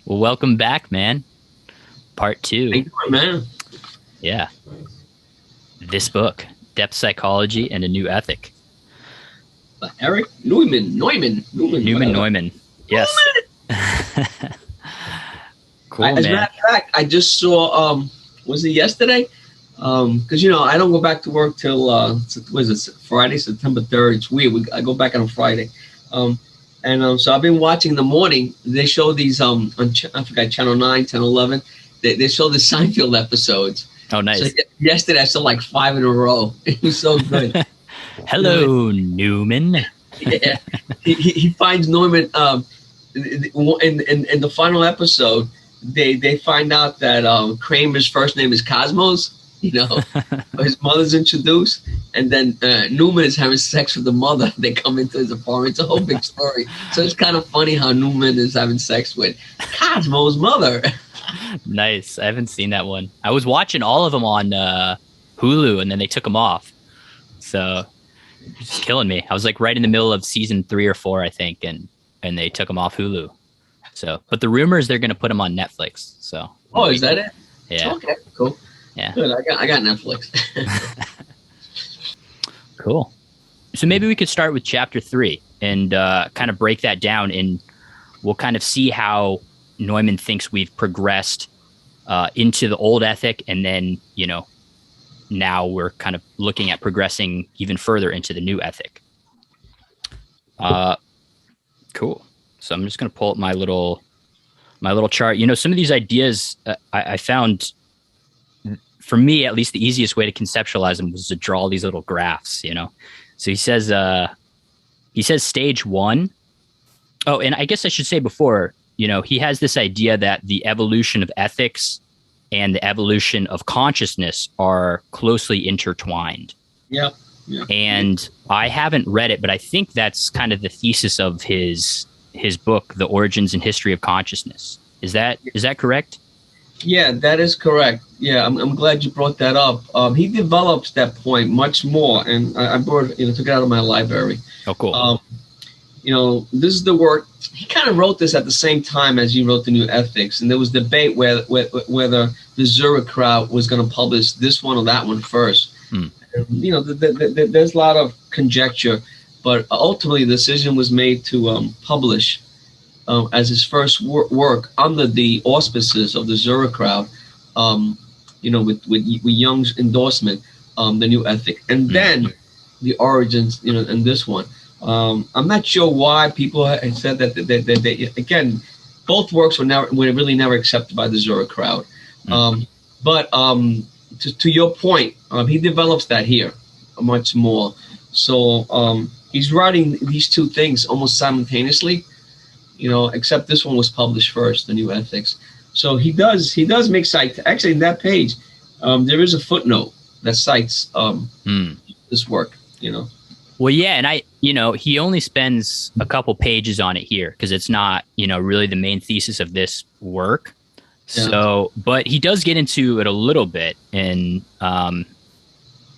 Well, welcome back, man. Part two. How you doing, man? Yeah. This book, Depth Psychology and a New Ethic. Erich Neumann. Neumann. Yes. Cool, As a man. matter of fact, I just saw, was it yesterday? Because, I don't go back to work till, what is it, Friday, September 3rd. It's weird. I go back on Friday. So I've been watching in the morning. They show these, on I forgot, Channel 9, 10, 11. They show the Seinfeld episodes. Oh, nice. So yesterday, I saw like 5 in a row. It was so good. Hello, Newman. Yeah. He finds Neumann in the final episode. They find out that Kramer's first name is Cosmos. His mother's introduced, and then Newman is having sex with the mother. They come into his apartment. It's a whole big story. So it's kind of funny how Newman is having sex with Cosmo's mother. Nice. I haven't seen that one. I was watching all of them on Hulu, and then they took them off. So it's just killing me. I was like right in the middle of season 3 or 4, I think, and they took them off Hulu. So, but the rumor is they're going to put them on Netflix. So. Oh, is that it? Yeah. Okay. Cool. Yeah. Good. I got Netflix. Cool. So maybe we could start with chapter 3 and kind of break that down, and we'll kind of see how Neumann thinks we've progressed into the old ethic, and then, now we're kind of looking at progressing even further into the new ethic. Cool. So I'm just going to pull up my little chart. Some of these ideas I found, for me, at least the easiest way to conceptualize them was to draw these little graphs, So he says stage 1. Oh, and I guess I should say before, he has this idea that the evolution of ethics and the evolution of consciousness are closely intertwined. Yeah. And I haven't read it, but I think that's kind of the thesis of his book, The Origins and History of Consciousness. Is that correct? Yeah, that is correct. Yeah, I'm glad you brought that up. He develops that point much more, and I took it out of my library. Oh, cool. This is the work. He kind of wrote this at the same time as he wrote the New Ethics, and there was debate whether the Zurich crowd was going to publish this one or that one first. There's a lot of conjecture, but ultimately the decision was made to publish as his first work under the auspices of the Zurich crowd, with Jung's endorsement, the New Ethic, and then the Origins, and this one. I'm not sure why people said that they again, both works were really never accepted by the Zurich crowd. But to your point, he develops that here much more. So he's writing these two things almost simultaneously, except this one was published first, the New Ethics. So he does make cite. Actually, in that page, there is a footnote that cites this work. Well, yeah, and he only spends a couple pages on it here because it's not, really the main thesis of this work. Yeah. So, but he does get into it a little bit, and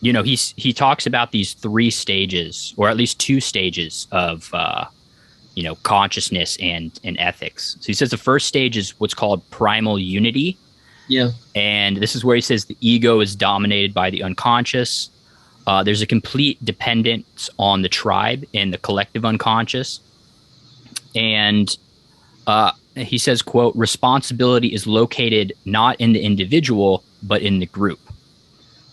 he talks about these 3 stages, or at least 2 stages of consciousness and ethics. So he says the first stage is what's called primal unity. Yeah, and this is where he says the ego is dominated by the unconscious. There's a complete dependence on the tribe and the collective unconscious. And he says, quote, responsibility is located not in the individual, but in the group.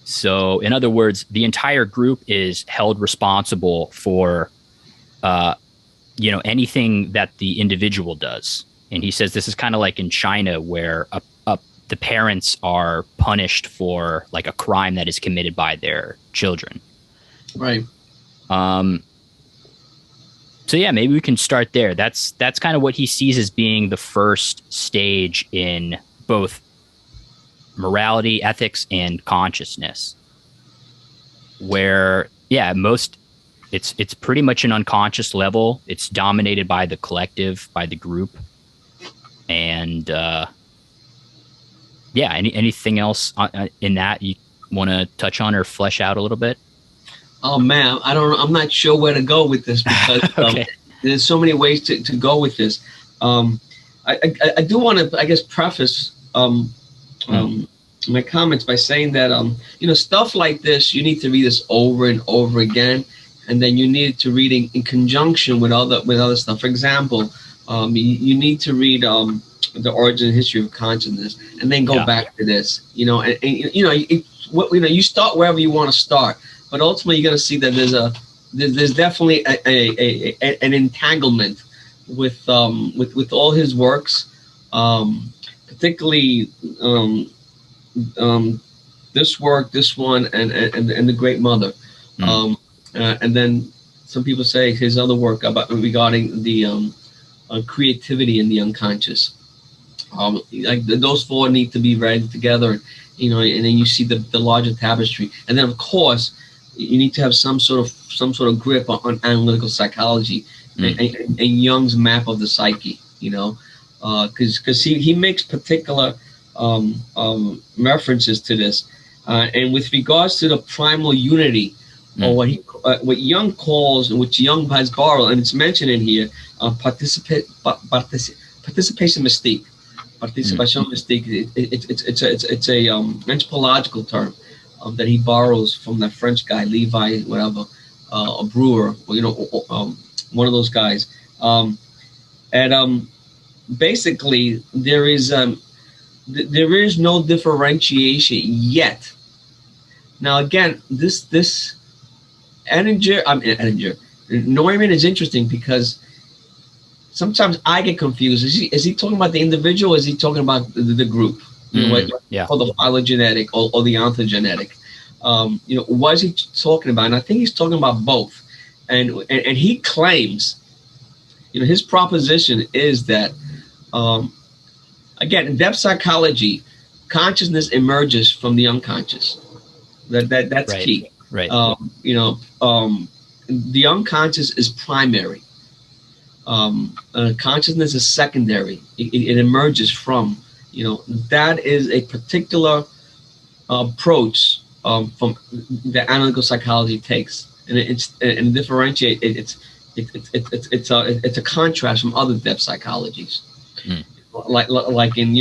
So in other words, the entire group is held responsible for, anything that the individual does. And he says this is kind of like in China where the parents are punished for like a crime that is committed by their children. Right. So yeah, maybe we can start there. That's kind of what he sees as being the first stage in both morality, ethics, and consciousness. Where, yeah, it's pretty much an unconscious level. It's dominated by the collective, by the group. And yeah, anything else in that you want to touch on or flesh out a little bit? Oh man, I'm not sure where to go with this because okay. There's so many ways to go with this. I do want to, I guess, preface my comments by saying that stuff like this, you need to read this over and over again, and then you need to read in conjunction with other stuff. For example, you need to read the origin and history of consciousness, and then go back to this. You start wherever you want to start, but ultimately you're going to see that there's definitely an entanglement with all his works, particularly this work, this one, and the Great Mother, and then some people say his other work regarding the creativity in the unconscious. Like those four need to be read together, and then you see the larger tapestry, and then of course you need to have some sort of grip on analytical psychology and Jung's map of the psyche, because he makes particular references to this, and with regards to the primal unity, or what Jung calls, and which Jung has borrowed, and it's mentioned in here, participation mystique. Participation mystique. It's a anthropological term that he borrows from that French guy Levi, whatever, a brewer, one of those guys, and basically there is no differentiation yet. Now again, this Neumann is interesting because sometimes I get confused. Is he talking about the individual, or is he talking about the group? Or the phylogenetic or the ontogenetic? What is he talking about? And I think he's talking about both. And he claims, his proposition is that, again, in depth psychology, consciousness emerges from the unconscious. That's key. Right. The unconscious is primary. Consciousness is secondary. It emerges from. That is a particular approach from the analytical psychology takes, and differentiate. It's a contrast from other depth psychologies. Like in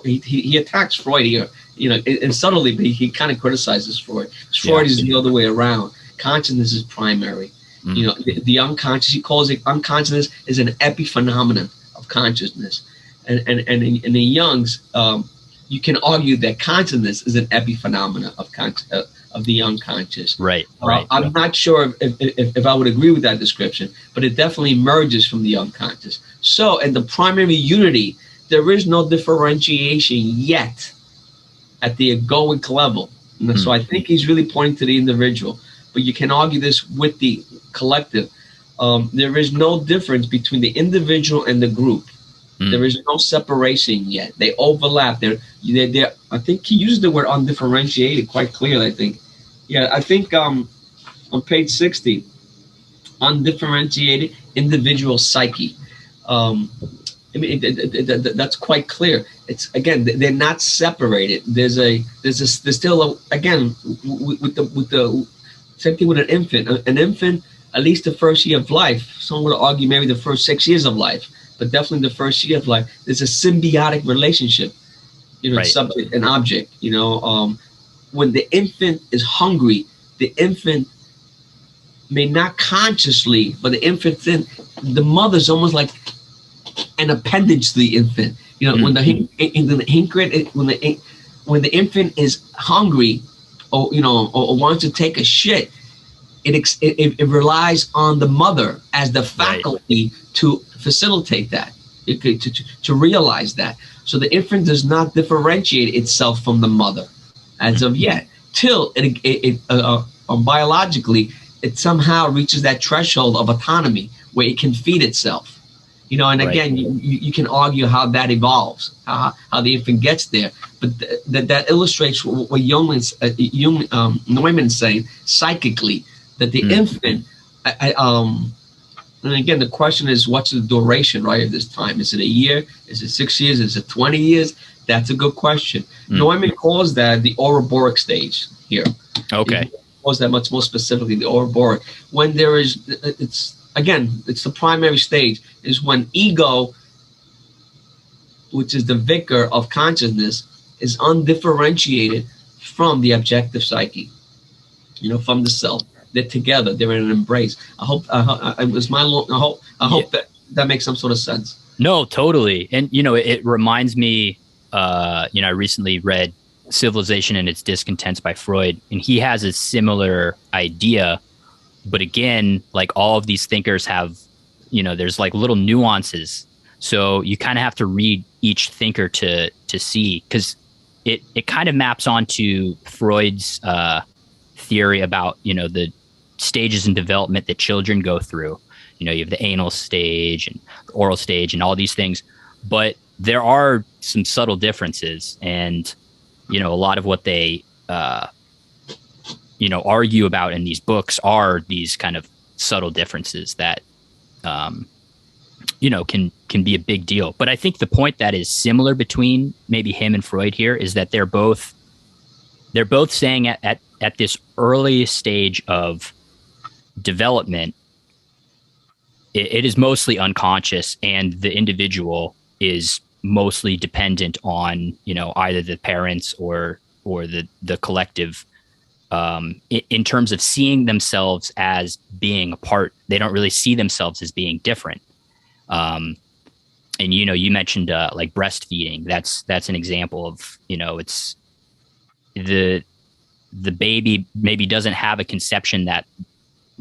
he attacks Freud here, and subtly, but he kind of criticizes Freud. Freud is the other way around. Consciousness is primary. The unconscious, he calls it unconsciousness, is an epiphenomenon of consciousness. And in the Jung's, you can argue that consciousness is an epiphenomena of the unconscious. Right. I'm not sure if I would agree with that description, but it definitely emerges from the unconscious. So in the primary unity, there is no differentiation yet at the egoic level. So I think he's really pointing to the individual, but you can argue this with the collective. There is no difference between the individual and the group. There is no separation yet. They overlap. They're I think he used the word undifferentiated quite clearly, I think. Yeah, I think on page 60, undifferentiated individual psyche. That's quite clear. It's, again, they're not separated. There's still again with the same thing with an infant. An infant, at least the first year of life, some would argue maybe the first 6 years of life, but definitely the first year of life, there's a symbiotic relationship, subject and object. When the infant is hungry, the infant may not consciously, but the mother's almost like an appendage to the infant. When the infant is hungry, or wants to take a shit, it relies on the mother as the faculty to facilitate that, to realize that. So the infant does not differentiate itself from the mother as of yet, till it biologically it somehow reaches that threshold of autonomy where it can feed itself. And again, you can argue how that evolves, how the infant gets there, but that illustrates what Neumann is saying psychically, that the infant, and again, the question is, what's the duration, of this time? Is it a year? Is it 6 years? Is it 20 years? That's a good question. Neumann calls that the Ouroboros stage here. Okay. He calls that much more specifically, the Ouroboros. When there is, it's the primary stage, is when ego which is the vicar of consciousness, is undifferentiated from the objective psyche, from the self. They're together. They're in an embrace. I hope it was my long. I hope that makes some sort of sense. No, totally. And it reminds me. I recently read Civilization and Its Discontents by Freud, and he has a similar idea. But again, like all of these thinkers have, there's like little nuances. So you kind of have to read each thinker to see, because it kind of maps onto Freud's theory about, the stages in development that children go through. You have the anal stage and the oral stage and all these things. But there are some subtle differences. And, a lot of what they, argue about in these books are these kind of subtle differences that, can be a big deal. But I think the point that is similar between maybe him and Freud here is that they're both saying at this early stage of development, it is mostly unconscious, and the individual is mostly dependent on, either the parents or the collective, in terms of seeing themselves as being apart. They don't really see themselves as being different. And you mentioned like breastfeeding. That's an example of, it's the baby maybe doesn't have a conception that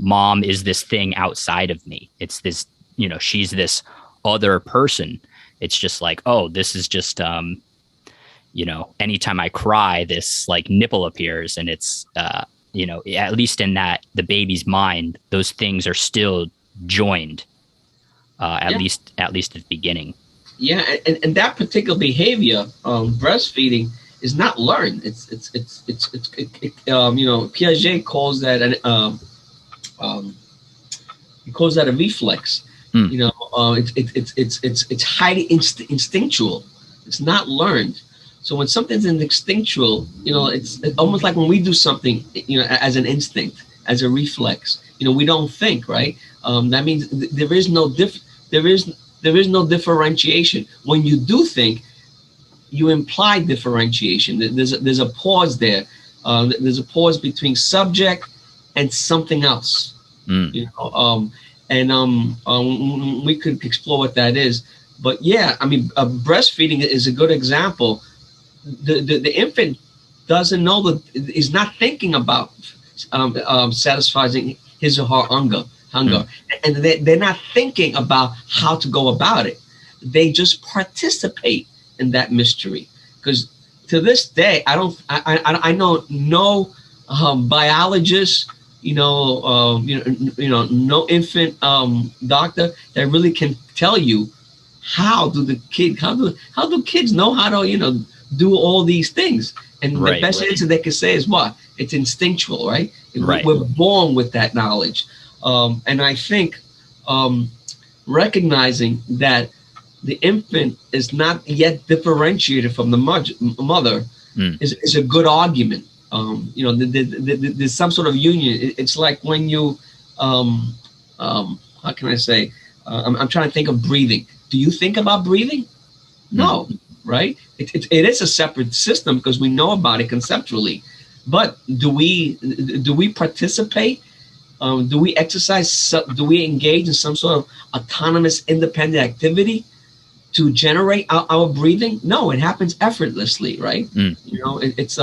mom is this thing outside of me. It's this, she's this other person. It's just like, oh, this is just, anytime I cry, this like nipple appears, and it's, at least in the baby's mind, those things are still joined, at least at the beginning. Yeah. And that particular behavior, breastfeeding, is not learned. Piaget calls that he calls that a reflex. It's highly instinctual. It's not learned. So when something's instinctual, it's almost like when we do something, as an instinct, as a reflex. We don't think, right? That means there is no differentiation. When you do think, you imply differentiation. There's a pause there. There's a pause between subject and something else. We could explore what that is. But yeah, breastfeeding is a good example. The infant doesn't know that, is not thinking about satisfying his or her hunger, and they're not thinking about how to go about it. They just participate in that mystery. Because to this day, I know no biologist, no infant doctor that really can tell you how do kids know how to do all these things. And the best answer they can say is what? It's instinctual, right? We're born with that knowledge. And I think recognizing that the infant is not yet differentiated from the mother is a good argument. There's some sort of union. It's like when you, how can I say? I'm trying to think of breathing. Do you think about breathing? No, right? It is a separate system because we know about it conceptually. But do we participate? Do we exercise? Do we engage in some sort of autonomous, independent activity to generate our breathing? No, it happens effortlessly, right? It's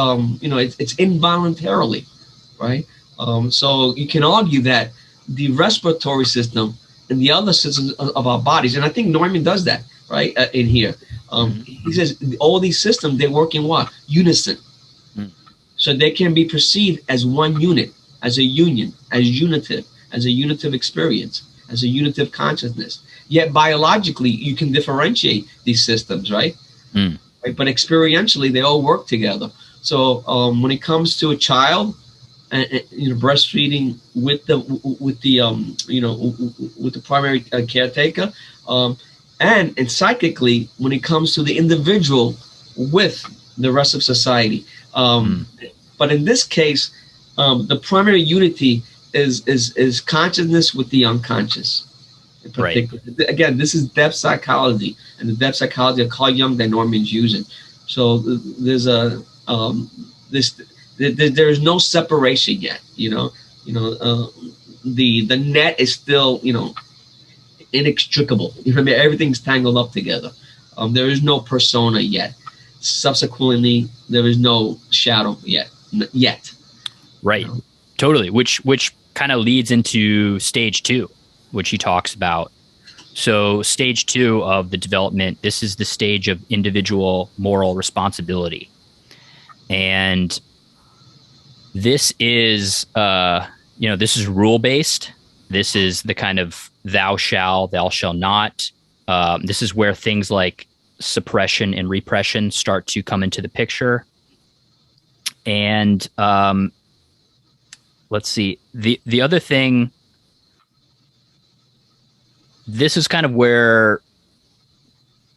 involuntarily, right? So you can argue that the respiratory system and the other systems of our bodies, and I think Neumann does that, right? In here, he says all these systems, they work in what? Unison. So they can be perceived as one unit, as a union, as a unitive experience, as a unitive consciousness. Yet biologically, you can differentiate these systems, right? Right? But experientially, they all work together. So when it comes to a child, breastfeeding with the primary caretaker, and psychically, when it comes to the individual with the rest of society. But in this case, the primary unity is consciousness with the unconscious. in Right. particular. Again, this is depth psychology, and the depth psychology of Carl Jung that Norman's using. So there's a this there's no separation yet. The net is still inextricable. You know what I mean? Everything's tangled up together. There is no persona yet. Subsequently, there is no shadow yet. Yet. Right. Totally. Which kind of leads into stage 2, which he talks about. So stage 2 of the development, this is the stage of individual moral responsibility. And this is, this is rule based. This is the kind of thou shall not. This is where things like suppression and repression start to come into the picture. And let's see. The other thing, this is kind of where,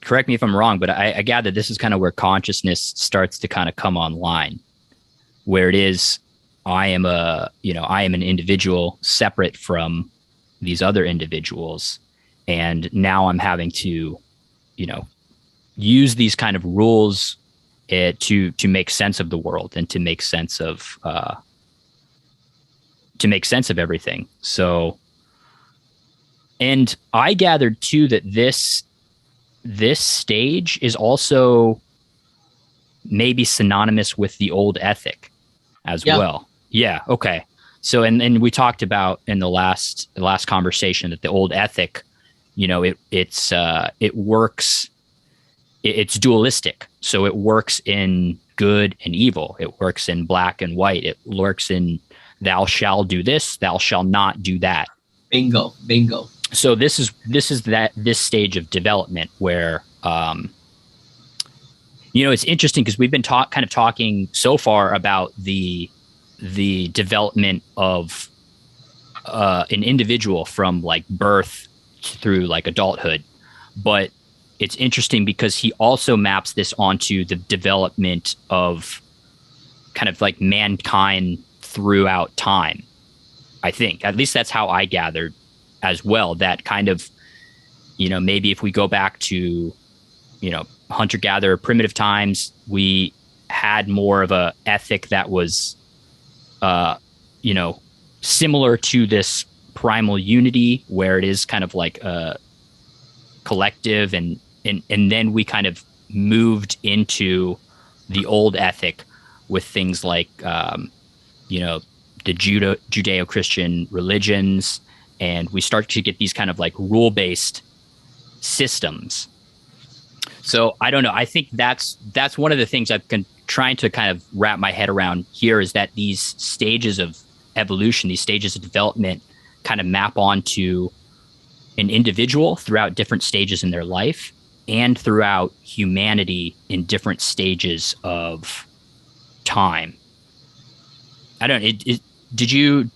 correct me if I'm wrong, but I gather this is kind of where consciousness starts to kind of come online, where it is, I am an individual separate from these other individuals. And now I'm having to, use these kind of rules to make sense of the world and to make sense of everything. So, and I gathered too that this stage is also maybe synonymous with the old ethic as well. Yeah. Okay. So, and we talked about in the last conversation that the old ethic, it works. It's dualistic. So it works in good and evil. It works in black and white. It works in thou shall do this, thou shall not do that. Bingo. So this is this stage of development where, it's interesting because we've been talking so far about the development of an individual from like birth through like adulthood, but it's interesting because he also maps this onto the development of kind of like mankind throughout time. I think at least that's how I gathered as well, that kind of, maybe if we go back to, hunter-gatherer primitive times, we had more of a ethic that was, similar to this primal unity where it is kind of like a collective, and then we kind of moved into the old ethic with things like, the Judeo-Christian religions, and we start to get these kind of like rule-based systems. So I don't know. I think that's one of the things I've been trying to kind of wrap my head around here, is that these stages of evolution, these stages of development kind of map onto an individual throughout different stages in their life and throughout humanity in different stages of time. I don't know. Did you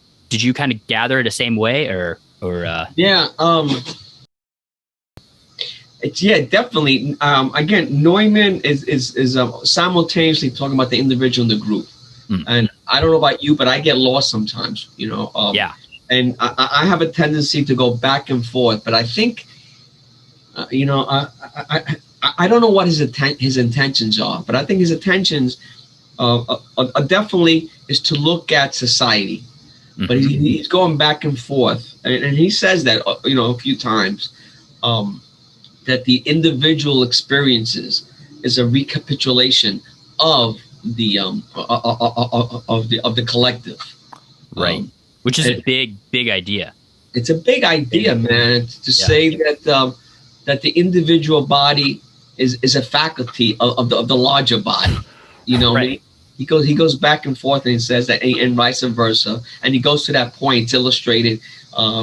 kind of gather it the same way or? Yeah. Definitely. Again, Neumann is simultaneously talking about the individual and the group. And I don't know about you, but I get lost sometimes, Yeah. And I have a tendency to go back and forth, but I think, I don't know what his intentions are, but I think his intentions definitely is to look at society. Mm-hmm. But he's going back and forth, and he says that a few times, that the individual experiences is a recapitulation of the collective, right? Which is a big idea. It's a big idea, man. To say that that the individual body is a faculty of the larger body, Right. He goes back and forth, and he says that, and vice versa, and he goes to that point. It's illustrated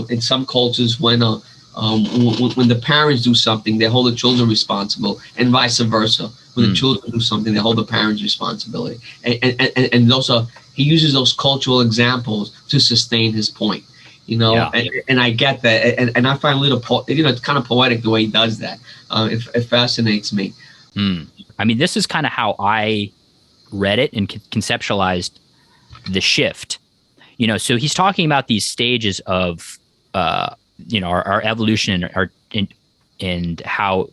in some cultures when the parents do something, they hold the children responsible, and vice versa. When the children do something, they hold the parents' responsibility. And those are, he uses those cultural examples to sustain his point. And I get that, and I find it's kind of poetic the way he does that. It fascinates me. I mean, this is kind of how I read it and conceptualized the shift. So he's talking about these stages of our evolution and how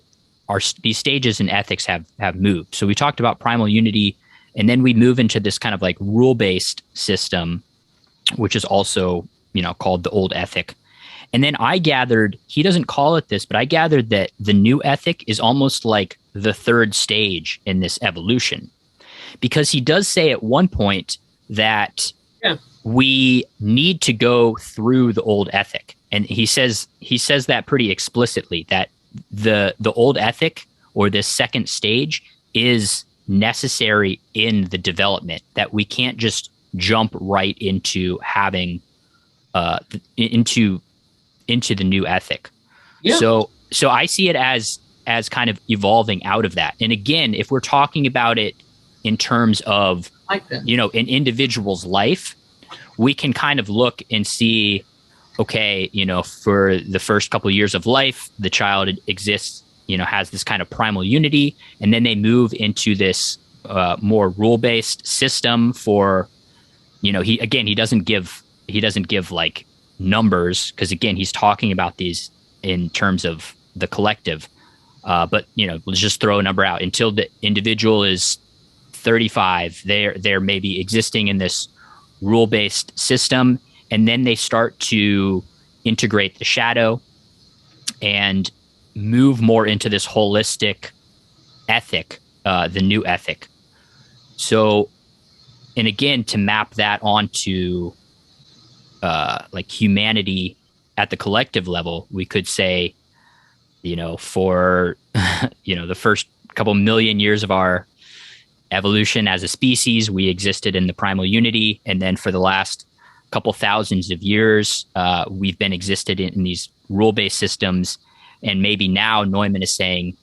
these stages in ethics have moved. So we talked about primal unity, and then we move into this kind of like rule-based system, which is also, called the old ethic. And then I gathered, he doesn't call it this, but I gathered that the new ethic is almost like the third stage in this evolution, because he does say at one point that we need to go through the old ethic. And he says that pretty explicitly, that the old ethic, or this second stage, is necessary in the development, that we can't just jump right into having into the new ethic. Yeah. So I see it as kind of evolving out of that. And again, if we're talking about it in terms of an individual's life, we can kind of look and see, okay, for the first couple of years of life, the child exists, has this kind of primal unity, and then they move into this more rule-based system for, he doesn't give like numbers, because again, he's talking about these in terms of the collective. But let's just throw a number out. Until the individual is 35, they're maybe existing in this rule-based system, and then they start to integrate the shadow and move more into this holistic ethic, the new ethic. So, and again, to map that onto like humanity at the collective level, we could say, for the first couple million years of our evolution as a species, we existed in the primal unity, and then for the last couple thousands of years, we've been existed in these rule-based systems. And maybe now Neumann is saying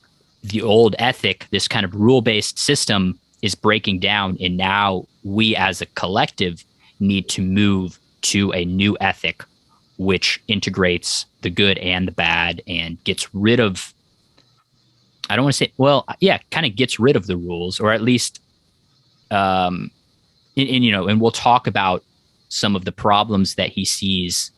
the old ethic, this kind of rule-based system, is breaking down, and now we as a collective need to move to a new ethic, which integrates the good and the bad and gets rid of, I don't want to say, kind of gets rid of the rules, or at least, and we'll talk about some of the problems that he sees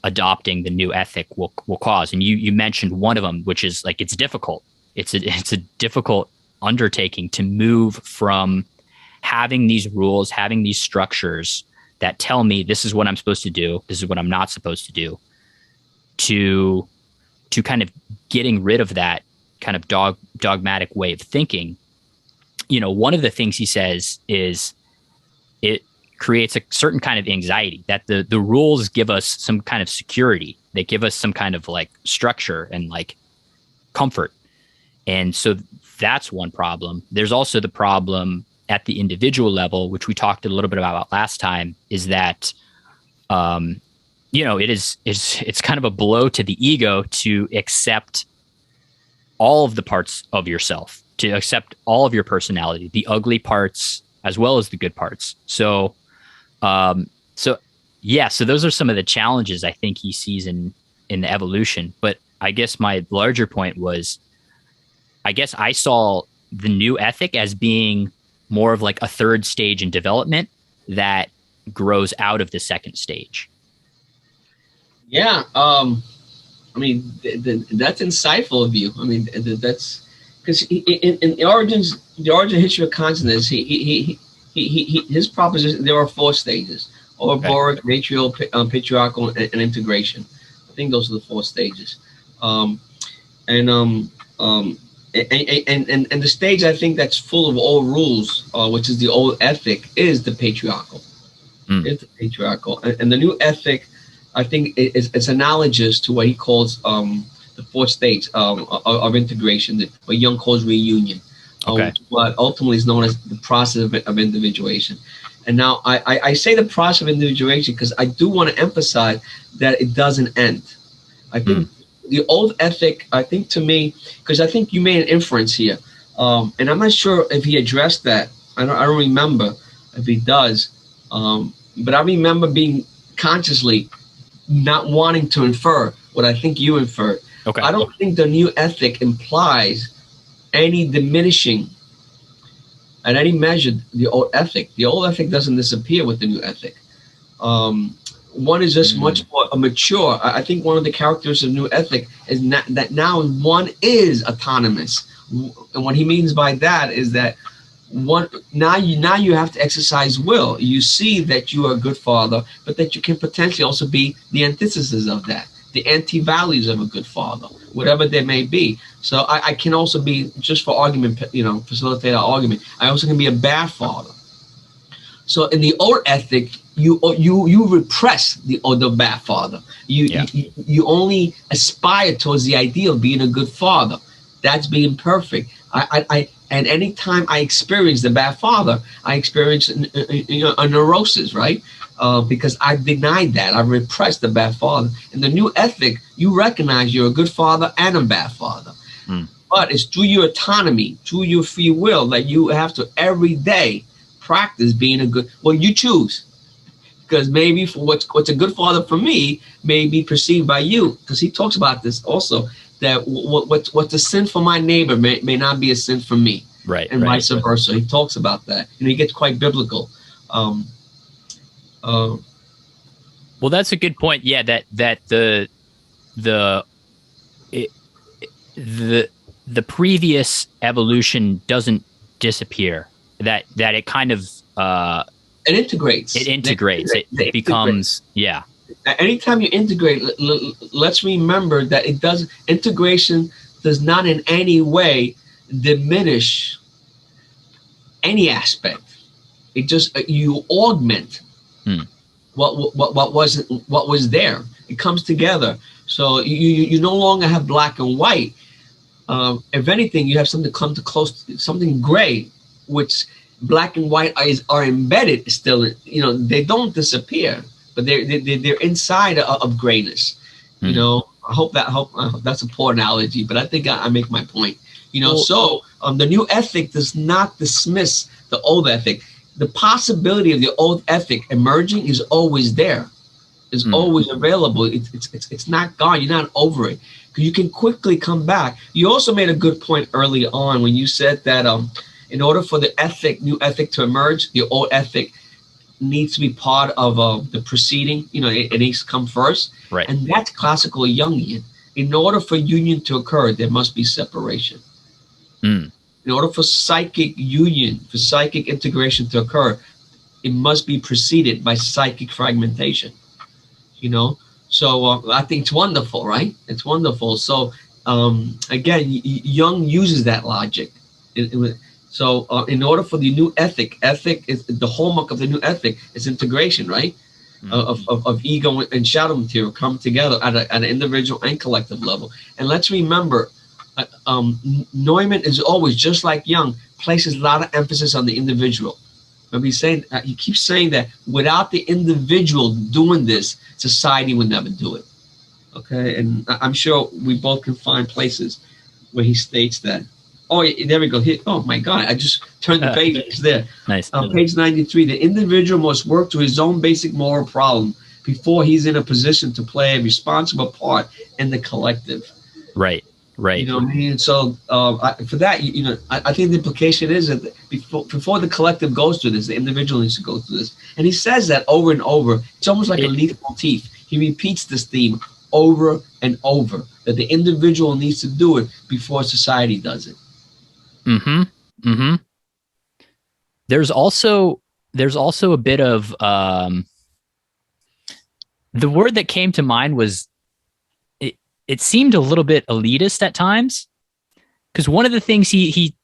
adopting the new ethic will cause. And you mentioned one of them, which is like, it's difficult. It's a difficult undertaking to move from having these rules, having these structures that tell me this is what I'm supposed to do, this is what I'm not supposed to do, to kind of getting rid of that kind of dogmatic way of thinking. One of the things he says is it creates a certain kind of anxiety, that the rules give us some kind of security. They give us some kind of like structure and like comfort. And so that's one problem. There's also the problem at the individual level, which we talked a little bit about last time, is that, it's kind of a blow to the ego to accept all of the parts of yourself, to accept all of your personality, the ugly parts as well as the good parts. So those are some of the challenges I think he sees in the evolution. But I guess my larger point was, I guess I saw the new ethic as being more of like a third stage in development that grows out of the second stage. Yeah. That's insightful of you. That's because in the origin of history of consciousness, his proposition, there are 4 stages: overboric, matrial, patriarchal, and integration. I think those are the 4 stages. And the stage, I think, that's full of old rules, which is the old ethic, is the patriarchal. It's the patriarchal, and the new ethic, I think, it's analogous to what he calls the 4th stage of integration, what Jung calls reunion. What ultimately is known as the process of individuation. And now I say the process of individuation because I do want to emphasize that it doesn't end. I think the old ethic, I think, to me, because I think you made an inference here, and I'm not sure if he addressed that. I don't remember if he does, but I remember being consciously not wanting to infer what I think you inferred. I don't think the new ethic implies any diminishing at any measure the old ethic. The old ethic doesn't disappear with the new ethic. One is just much more mature. I think one of the characters of New Ethic is that now one is autonomous. And what he means by that is that now you have to exercise will. You see that you are a good father, but that you can potentially also be the antithesis of that, the anti-values of a good father, whatever they may be. So I can also be, just for argument, facilitate our argument, I also can be a bad father. So in the old ethic, you repress the bad father. You only aspire towards the ideal of being a good father. That's being perfect. And anytime I experience the bad father, I experience a neurosis, right? Because I denied that. I repressed the bad father. In the new ethic, you recognize you're a good father and a bad father. But it's through your autonomy, through your free will, that you have to every day practice being a good. Well, you choose, because maybe for what's a good father for me may be perceived by you. Because he talks about this also, that what's a sin for my neighbor may not be a sin for me, right? And vice versa. He talks about that, and he gets quite biblical. Well, that's a good point. Yeah, that the previous evolution doesn't disappear. That it kind of it integrates. It becomes yeah. Anytime you integrate, let's remember that integration does not in any way diminish any aspect. It just you augment what was there. It comes together. So you no longer have black and white. If anything, you have something something gray, which black and white are embedded still. They don't disappear, but they're inside of grayness. I hope that's a poor analogy, but I think I make my point. So the new ethic does not dismiss the old ethic. The possibility of the old ethic emerging is always there. Is always available. It's not gone. You're not over it. You can quickly come back. You also made a good point early on when you said that in order for the new ethic to emerge, the old ethic needs to be part of the preceding. It needs to come first. Right. And that's classical Jungian. In order for union to occur, there must be separation. In order for psychic union, for psychic integration to occur, it must be preceded by psychic fragmentation. So I think it's wonderful, right? It's wonderful. So again, Jung uses that logic. So in order for the new ethic is the hallmark of the new ethic is integration, right? Of ego and shadow material come together at an individual and collective level. And let's remember, Neumann is always, just like Jung, places a lot of emphasis on the individual. But he keeps saying that without the individual doing this, society would never do it. Okay, and I'm sure we both can find places where he states that. Oh, there we go. Oh my God, I just turned the page. It's there. Nice. Page 93. The individual must work to his own basic moral problem before he's in a position to play a responsible part in the collective. Right. Right. You know what I mean? So for that, I think the implication is that before the collective goes through this, the individual needs to go through this. And he says that over and over. It's almost like a leitmotif. He repeats this theme over and over, that the individual needs to do it before society does it. There's also a bit of the word that came to mind was it seemed a little bit elitist at times, because one of the things he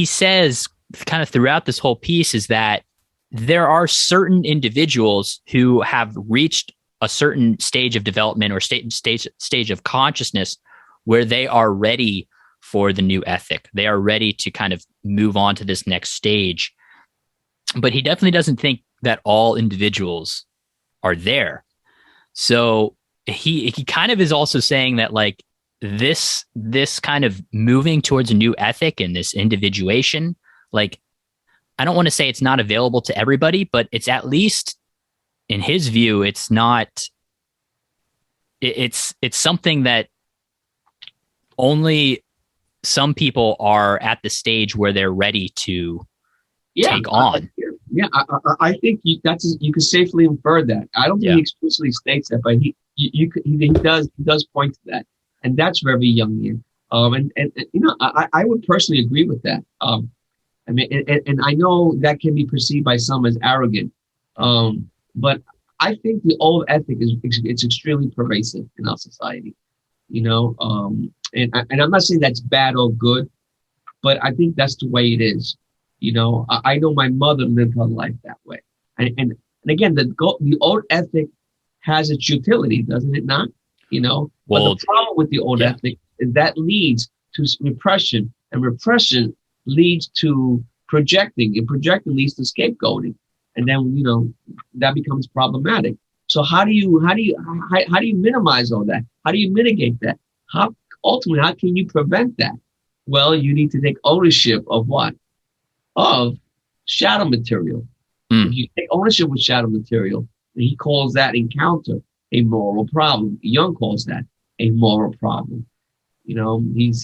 says kind of throughout this whole piece is that there are certain individuals who have reached a certain stage of development or stage of consciousness where they are ready for the new ethic. They are ready to kind of move on to this next stage. But he definitely doesn't think that all individuals are there. So he kind of is also saying that like this kind of moving towards a new ethic and this individuation, like, I don't want to say it's not available to everybody, but it's at least in his view, it's not, it's something that only some people are at the stage where they're ready to take on. I think you can safely infer that. I don't think he explicitly states that, but he does point to that, and that's very Jungian. And I would personally agree with that. I mean, and I know that can be perceived by some as arrogant, but I think the old ethic it's extremely pervasive in our society. And I'm not saying that's bad or good, but I think that's the way it is. I know my mother lived her life that way, and again, the old ethic has its utility, doesn't it not? But the problem with the old ethic is that leads to repression, and repression leads to projecting, and projecting leads to scapegoating, and then that becomes problematic. So how do you minimize all that? How do you mitigate that? How can you prevent that? Well, you need to take ownership of what? Of shadow material. If you take ownership with shadow material, and he calls that encounter a moral problem. Jung calls that a moral problem. He's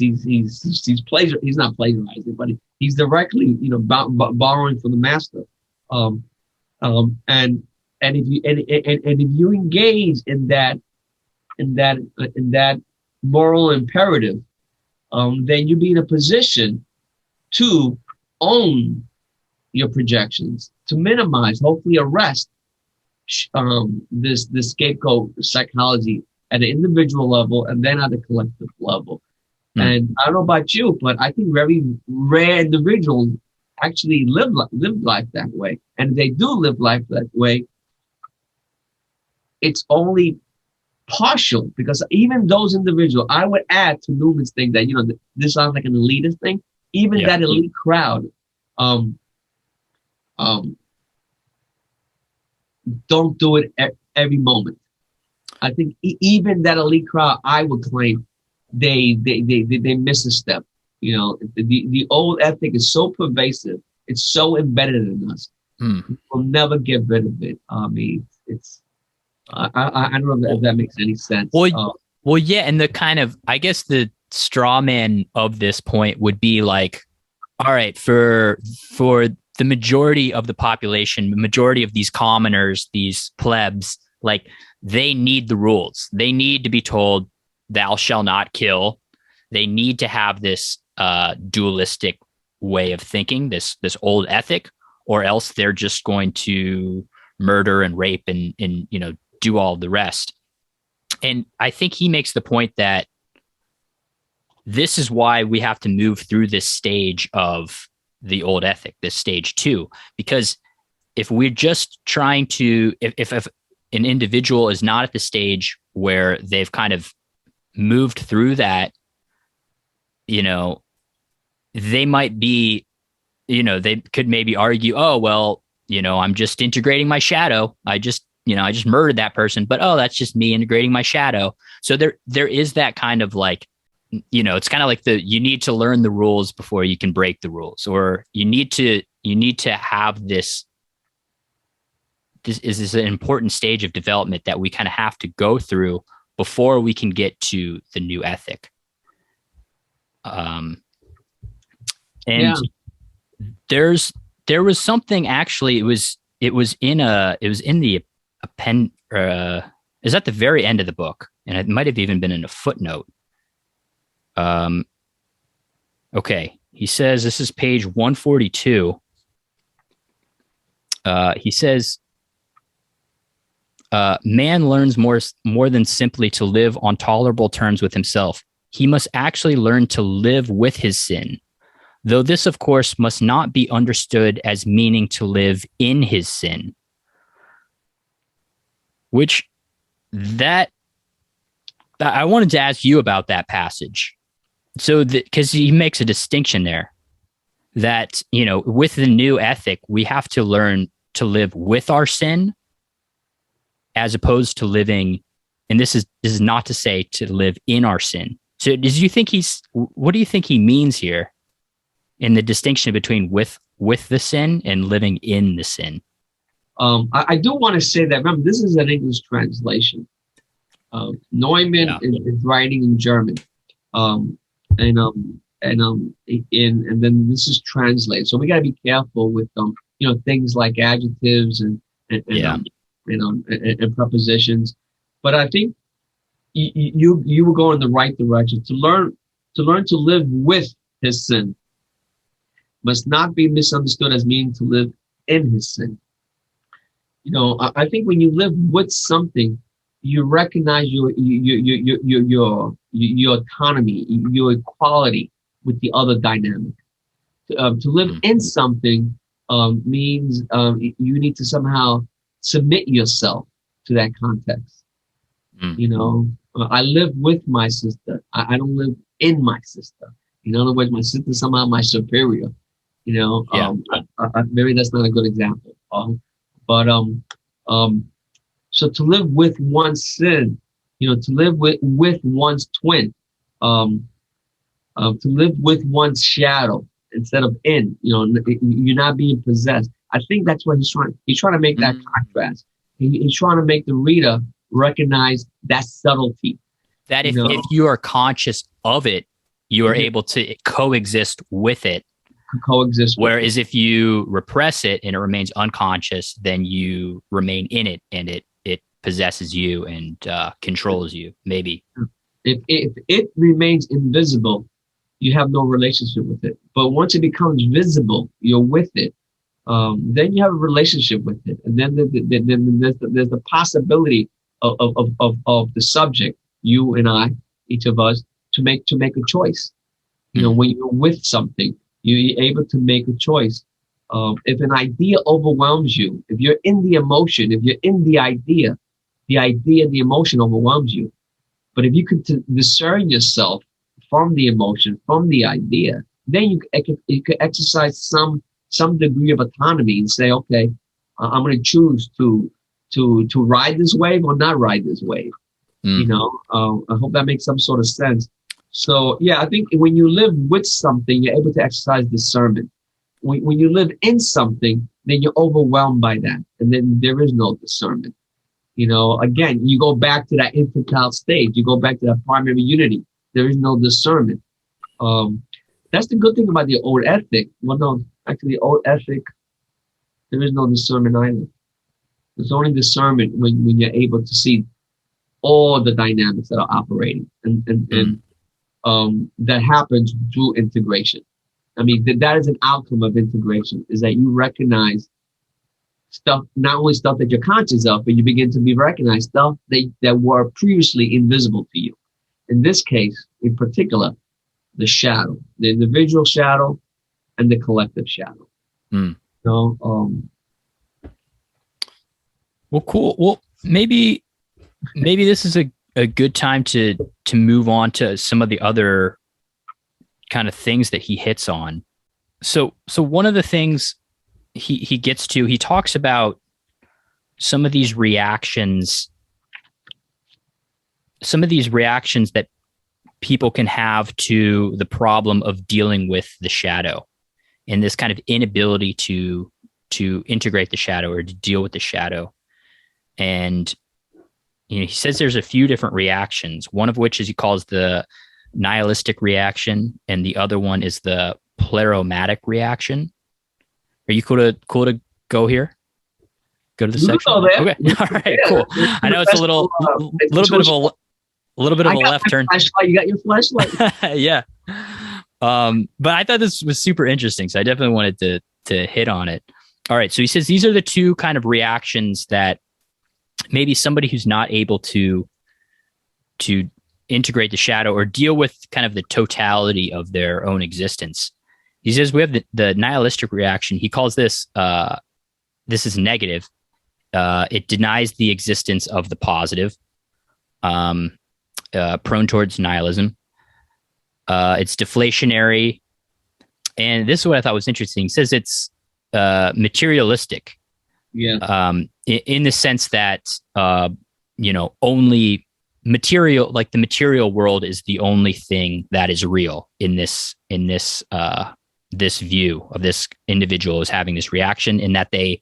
not plagiarizing, but he's directly borrowing from the master. And if you engage in that moral imperative, then you be in a position to own your projections, to minimize, hopefully arrest this scapegoat psychology at an individual level and then at a collective level. And I don't know about you, but I think very rare individuals actually live life that way. And if they do live life that way, it's only partial, because even those individuals, I would add to Neumann's thing that, this sounds like an elitist thing, even that elite crowd, don't do it every moment. I think even that elite crowd, I would claim they miss a step. The old ethic is so pervasive, it's so embedded in us. We'll never get rid of it. I mean, I don't know if that makes any sense. Well, yeah, and the kind of, I guess the straw man of this point would be like, all right, for the majority of the population, the majority of these commoners, these plebs, like, they need the rules. They need to be told, thou shall not kill. They need to have this dualistic way of thinking, this old ethic, or else they're just going to murder and rape and do all the rest. And I think he makes the point that this is why we have to move through this stage of the old ethic, this stage 2, because if we're just trying to, if an individual is not at the stage where they've kind of moved through that, they might be, they could maybe argue, oh, well, I'm just integrating my shadow. I just murdered that person, but that's just me integrating my shadow. So there is that kind of like, it's kind of like you need to learn the rules before you can break the rules, or you need to have this is an important stage of development that we kind of have to go through before we can get to the new ethic. And there was something, actually, it was in the append, is at the very end of the book, and it might have even been in a footnote. Okay, he says, this is page 142. He says, man learns more than simply to live on tolerable terms with himself. He must actually learn to live with his sin, though this, of course, must not be understood as meaning to live in his sin. Which, that I wanted to ask you about that passage. So, because he makes a distinction there that, with the new ethic, we have to learn to live with our sin, as opposed to living, and this is not to say to live in our sin. So what do you think he means here in the distinction between with the sin and living in the sin? I do want to say that, remember, this is an English translation. Neumann is writing in German. And then this is translated. So we got to be careful with things like adjectives and Yeah. and prepositions. But I think you will go in the right direction. To live with his sin must not be misunderstood as meaning to live in his sin. I think when you live with something, you recognize your autonomy, your equality with the other dynamic. To live in something means you need to somehow submit yourself to that context. I live with my sister. I don't live in my sister. In other words, my sister is somehow my superior. Yeah. Maybe that's not a good example. But so to live with one's sin, to live with one's twin, to live with one's shadow instead of in, you're not being possessed. I think that's what he's trying. He's trying to make that contrast. He's trying to make the reader recognize that subtlety. That if you are conscious of it, you are able to coexist with it. Whereas if you repress it and it remains unconscious, then you remain in it and it possesses you and controls you, maybe. If it remains invisible, you have no relationship with it. But once it becomes visible, you're with it. Then you have a relationship with it. And then there's the possibility of the subject, you and I, each of us, to make a choice. When you're with something, you're able to make a choice. If an idea overwhelms you, if you're in the emotion, if you're in the idea, the emotion overwhelms you. But if you could discern yourself from the emotion, from the idea, then you could exercise some degree of autonomy and say, okay, I'm going to choose to ride this wave or not ride this wave. I hope that makes some sort of sense. So yeah, I think when you live with something, you're able to exercise discernment. When you live in something, then you're overwhelmed by that, and then there is no discernment. Again, you go back to that infantile stage. You go back to that primary unity. There is no discernment. That's the good thing about the old ethic. Well, no, actually, the old ethic, there is no discernment either. There's only discernment when you're able to see all the dynamics that are operating, and that happens through integration. I mean, that is an outcome of integration, is that you recognize stuff, not only stuff that you're conscious of, but you begin to recognize stuff that were previously invisible to you. In this case, in particular, the shadow, the individual shadow and the collective shadow. Well, cool. Well, maybe this is a good time to move on to some of the other kind of things that he hits on. So one of the things he gets to, he talks about some of these reactions that people can have to the problem of dealing with the shadow, and this kind of inability to integrate the shadow or to deal with the shadow. And he says there's a few different reactions, one of which is he calls the nihilistic reaction, and the other one is the pleromatic reaction. Are you cool to go here? Go to the section. Okay. All right. Cool. I know it's a little bit of a left turn. You got your flashlight. Yeah. But I thought this was super interesting, so I definitely wanted to hit on it. All right. So he says these are the two kind of reactions that maybe somebody who's not able to integrate the shadow or deal with kind of the totality of their own existence. He says we have the nihilistic reaction. He calls this this is negative. It denies the existence of the positive, prone towards nihilism. It's deflationary. And this is what I thought was interesting. He says it's materialistic. Yeah. In the sense that, only material, like the material world is the only thing that is real in this view of this individual is having this reaction, in that they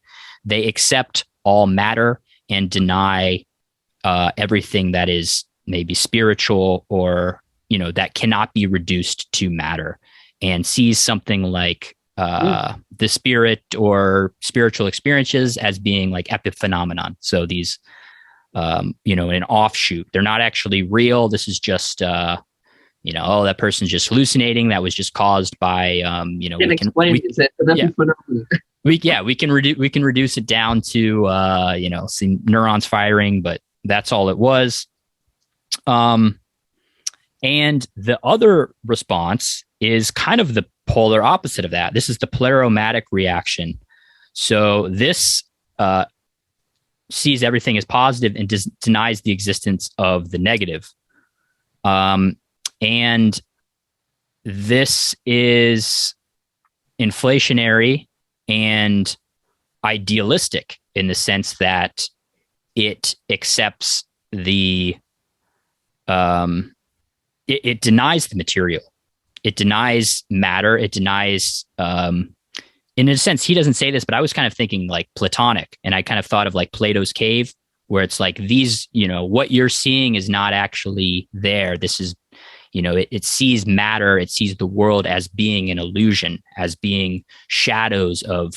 accept all matter and deny everything that is maybe spiritual or, that cannot be reduced to matter, and sees something like the spirit or spiritual experiences as being like epiphenomenon. So these, an offshoot. They're not actually real. This is just, oh, that person's just hallucinating. That was just caused by, we can reduce it down to, some neurons firing, but that's all it was. And the other response is kind of the polar opposite of that. This is the pleromatic reaction. So this sees everything as positive and denies the existence of the negative. And this is inflationary and idealistic in the sense that it accepts the it denies the material. It denies matter. It denies, in a sense, he doesn't say this, but I was kind of thinking like Platonic, and I kind of thought of like Plato's cave, where it's like these, what you're seeing is not actually there. This is, it sees matter. It sees the world as being an illusion, as being shadows of,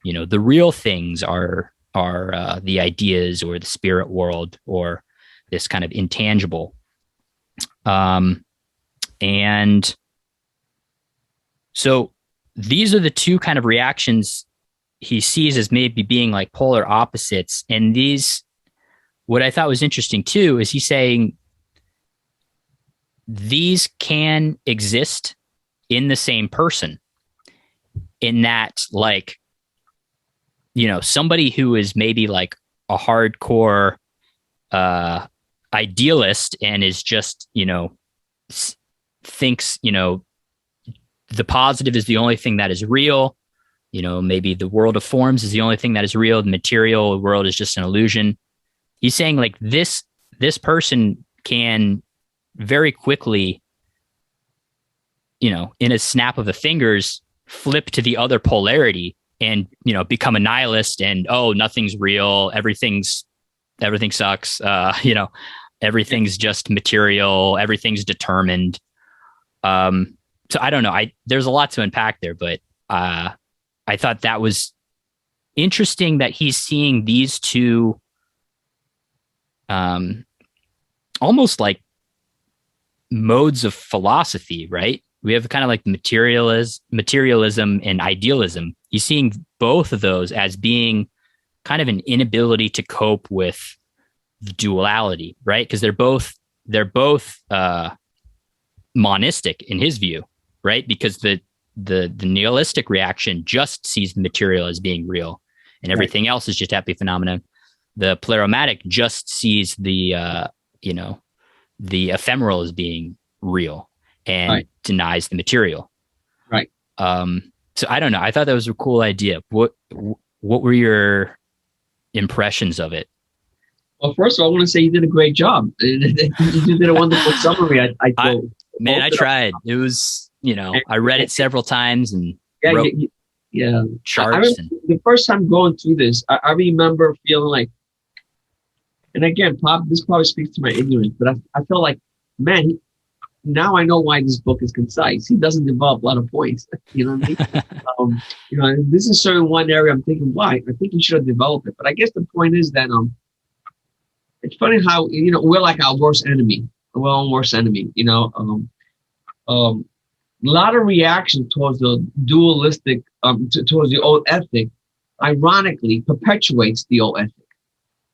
the real things are the ideas or the spirit world or this kind of intangible. And so these are the two kind of reactions he sees as maybe being like polar opposites. And these, what I thought was interesting too, is he's saying these can exist in the same person, in that, like, somebody who is maybe like a hardcore idealist and is just, thinks, the positive is the only thing that is real. Maybe the world of forms is the only thing that is real. The material world is just an illusion. He's saying like this person can very quickly, in a snap of the fingers, flip to the other polarity and, become a nihilist and, oh, nothing's real. Everything sucks. Everything's just material. Everything's determined. So I don't know. There's a lot to unpack there, but I thought that was interesting that he's seeing these two almost like modes of philosophy, right? We have kind of like materialism and idealism. He's seeing both of those as being kind of an inability to cope with the duality, right? Because they're both monistic in his view, right? Because the nihilistic reaction just sees the material as being real, and everything else is just epiphenomenon. The pleromatic just sees the ephemeral as being real and denies the material. Right. So I don't know. I thought that was a cool idea. What were your impressions of it? Well, first of all, I want to say you did a great job. You did a wonderful summary. I tried. It was, I read it several times and wrote charts. The first time going through this, I remember feeling like, and again, this probably speaks to my ignorance, but I feel like, man, now I know why this book is concise. He doesn't develop a lot of points. You know what I mean? This is certainly one area I'm thinking, why? I think he should have developed it. But I guess the point is that it's funny how, we're like our worst enemy. We're our worst enemy, a lot of reaction towards the dualistic, towards the old ethic, ironically perpetuates the old ethic.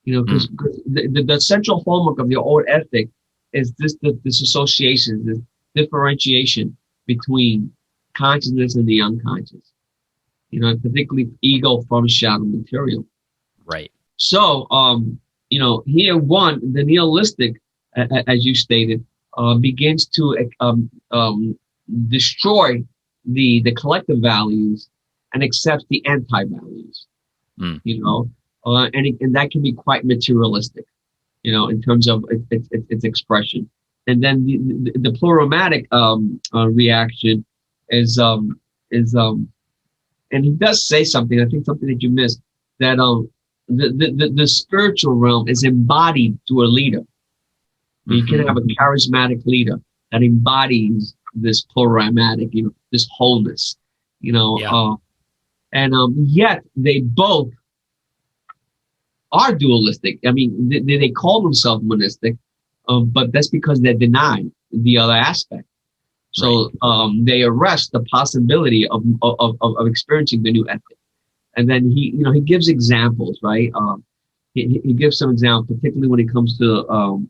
Because the central hallmark of the old ethic is this association, this differentiation between consciousness and the unconscious. Particularly ego from shadow material. Right. So, here the nihilistic, as you stated, begins to destroy the collective values and accepts the anti-values. And that can be quite materialistic, in terms of its expression. And then the pleromatic reaction is and he does say something, I think something that you missed, that the spiritual realm is embodied through a leader. You can have a charismatic leader that embodies this pleromatic, this wholeness. you know, Yeah. and yet they both are dualistic. I mean, they call themselves monistic, but that's because they're denying the other aspect. Right. So they arrest the possibility of experiencing the new ethic. And then he gives examples, right? He gives some examples, particularly when it comes to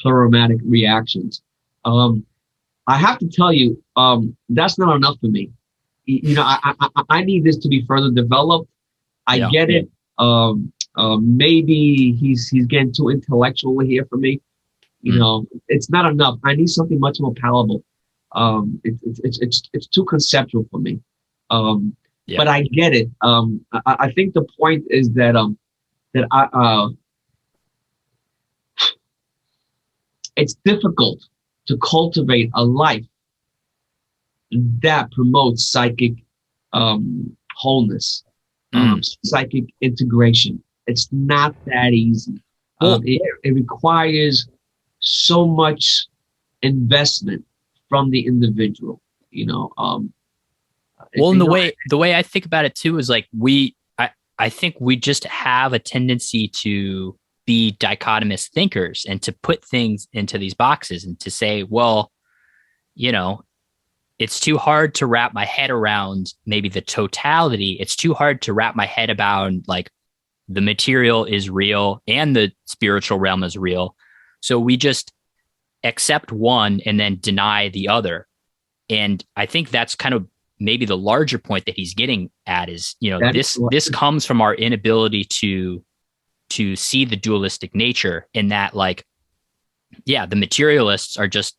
plurimatic reactions. I have to tell you, that's not enough for me. I need this to be further developed. I Yeah. get it. Maybe he's getting too intellectual here for me. It's not enough. I need something much more palatable. It's too conceptual for me. Yeah. But I get it. I think the point is that it's difficult to cultivate a life that promotes psychic wholeness, psychic integration. It's not that easy. Well, It requires so much investment from the individual. well, and the way I think about it too is like I think we just have a tendency to be dichotomous thinkers and to put things into these boxes and to say, well, you know, it's too hard to wrap my head around maybe the totality. It's too hard to wrap my head about like the material is real and the spiritual realm is real. So we just accept one and then deny the other. And I think that's kind of maybe the larger point that he's getting at is, this comes from our inability to see the dualistic nature in that, like, yeah, the materialists are just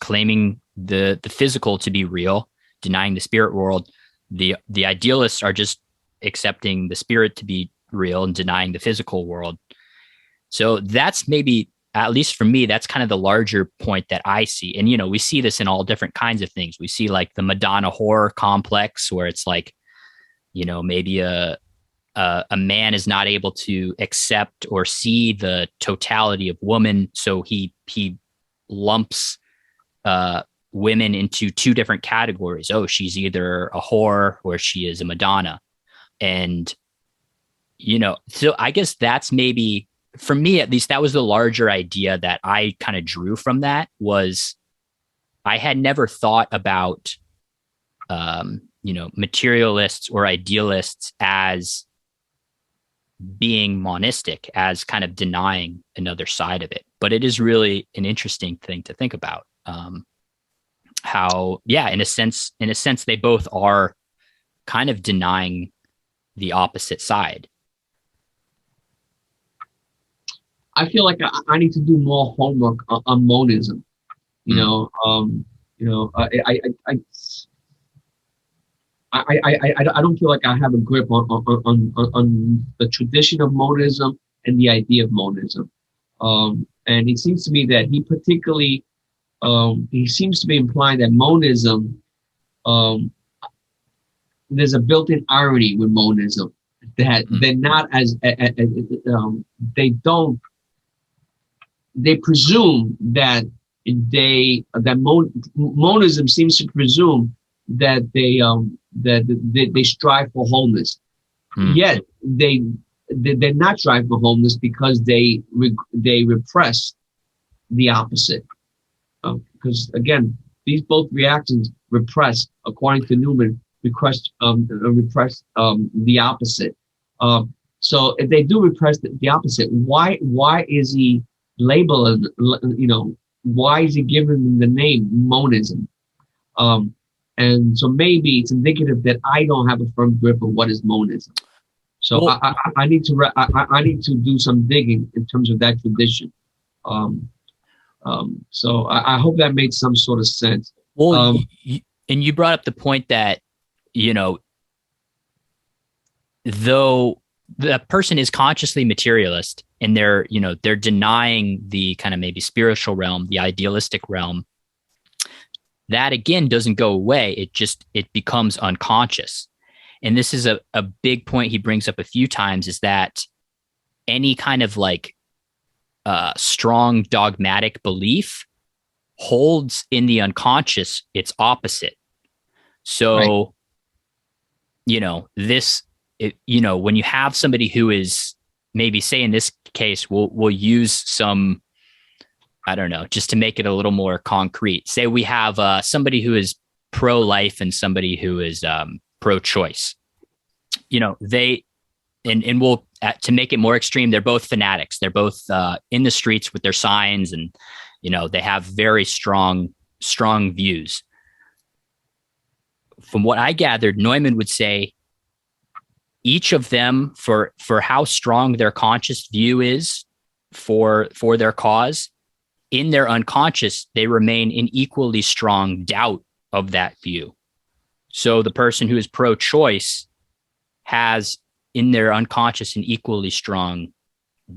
claiming the physical to be real, denying the spirit world. The idealists are just accepting the spirit to be real and denying the physical world. So that's maybe, at least for me, that's kind of the larger point that I see. And, we see this in all different kinds of things. We see like the Madonna whore complex where it's like, maybe a man is not able to accept or see the totality of woman. So he lumps women into two different categories. Oh, she's either a whore or she is a Madonna. And, so I guess that's maybe, for me at least, that was the larger idea that I kind of drew from that. Was I had never thought about, materialists or idealists as being monistic, as kind of denying another side of it. But it is really an interesting thing to think about. How, yeah, in a sense, they both are kind of denying the opposite side. I feel like I need to do more homework on monism. I don't feel like I have a grip on the tradition of monism and the idea of monism. And it seems to me that he seems to be implying that monism, there's a built-in irony with monism, that they're not as they presume that monism seems to presume that they strive for wholeness. Yet they're not striving for wholeness because they repress the opposite. Because again, these both reactions repress, according to Neumann, repress the opposite. So if they do repress the opposite, why is he labeled? Why is he given the name monism? And so maybe it's indicative that I don't have a firm grip of what is monism. So well, I need to do some digging in terms of that tradition. So I hope that made some sort of sense. Well, and you brought up the point that, though the person is consciously materialist and they're denying the kind of maybe spiritual realm, the idealistic realm, that again doesn't go away. It becomes unconscious. And this is a big point he brings up a few times, is that any kind of like strong dogmatic belief holds in the unconscious its opposite. So, when you have somebody who is maybe, say in this case, we'll use some, I don't know, just to make it a little more concrete. Say we have somebody who is pro-life and somebody who is pro-choice. They and we'll to make it more extreme, they're both fanatics. They're both in the streets with their signs, and they have very strong views. From what I gathered, Neumann would say each of them, for how strong their conscious view is for their cause, in their unconscious, they remain in equally strong doubt of that view. So the person who is pro-choice has in their unconscious an equally strong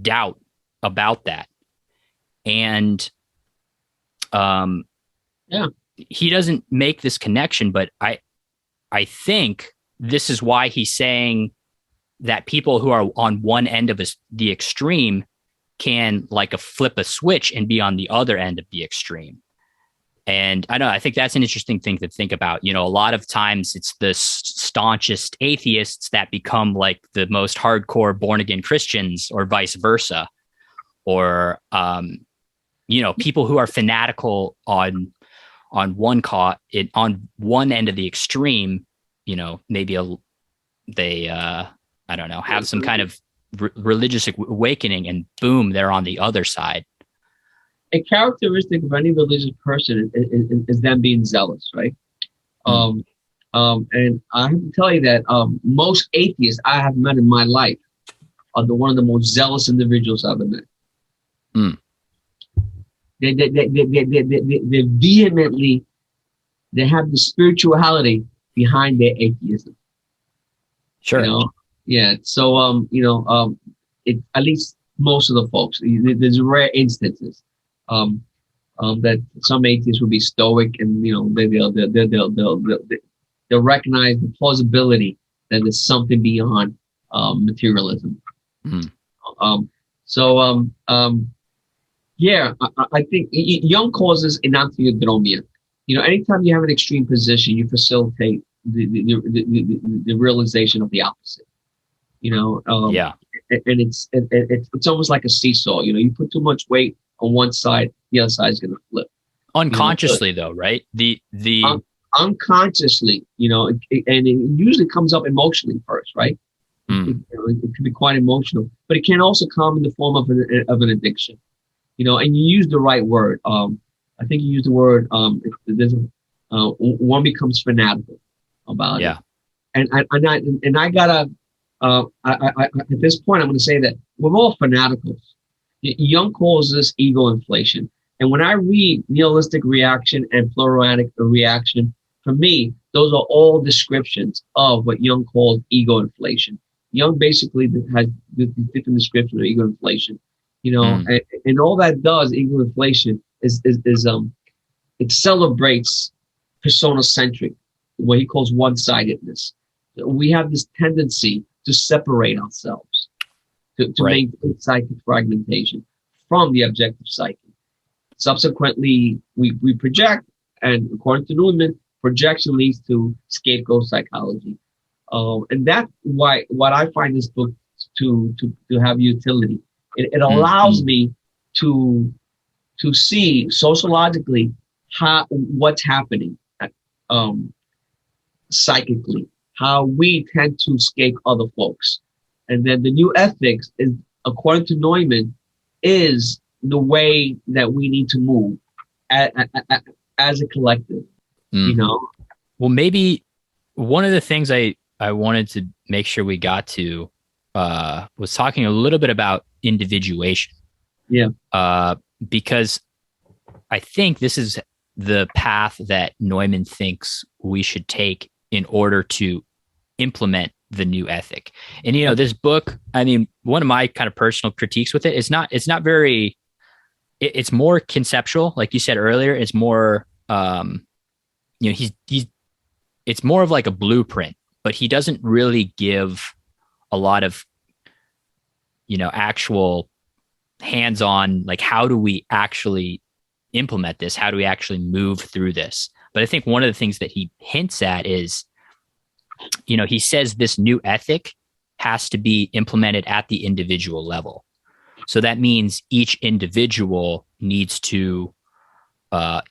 doubt about that. And he doesn't make this connection, but I think this is why he's saying that people who are on one end of the extreme can flip a switch and be on the other end of the extreme. And I think that's an interesting thing to think about. A lot of times it's the staunchest atheists that become like the most hardcore born again Christians, or vice versa. Or, people who are fanatical on one on one end of the extreme, maybe they, I don't know, have some kind of religious awakening, and boom, they're on the other side. A characteristic of any religious person is them being zealous, right? And I have to tell you that most atheists I have met in my life are one of the most zealous individuals I've ever met. They vehemently, they have the spirituality behind their atheism. Sure. Yeah. So at least most of the folks, there's rare instances that some atheists will be stoic, and they'll recognize the plausibility that there's something beyond materialism. I think Jung calls this enantiodromia. Anytime you have an extreme position, you facilitate the realization of the opposite. And it's almost like a seesaw. You put too much weight on one side, the other side is going to flip. Unconsciously, though, right? Unconsciously, and it usually comes up emotionally first, right? It can be quite emotional, but it can also come in the form of an addiction. And you use the right word. I think you use the word. One becomes fanatical about it. And I gotta. At this point, I'm going to say that we're all fanaticals. Jung calls this ego inflation. And when I read nihilistic reaction and pluralistic reaction, for me, those are all descriptions of what Jung called ego inflation. Jung basically has the different description of ego inflation. And all that does, ego inflation, is it celebrates persona-centric, what he calls one-sidedness. We have this tendency to separate ourselves, to make psychic fragmentation from the objective psyche. Subsequently, we project, and according to Neumann, projection leads to scapegoat psychology. And that's why what I find this book to have utility. It allows me to see sociologically what's happening psychically, how we tend to escape other folks. And then the new ethics is, according to Neumann, is the way that we need to move as a collective, Well, maybe one of the things I wanted to make sure we got to was talking a little bit about individuation. Because I think this is the path that Neumann thinks we should take in order to implement the new ethic. And this book, one of my kind of personal critiques with it is it's not very, it's more conceptual, like you said earlier. It's more it's more of like a blueprint, but he doesn't really give a lot of actual hands-on, like, how do we actually implement this? How do we actually move through this? But I think one of the things that he hints at is he says this new ethic has to be implemented at the individual level. So that means each individual needs to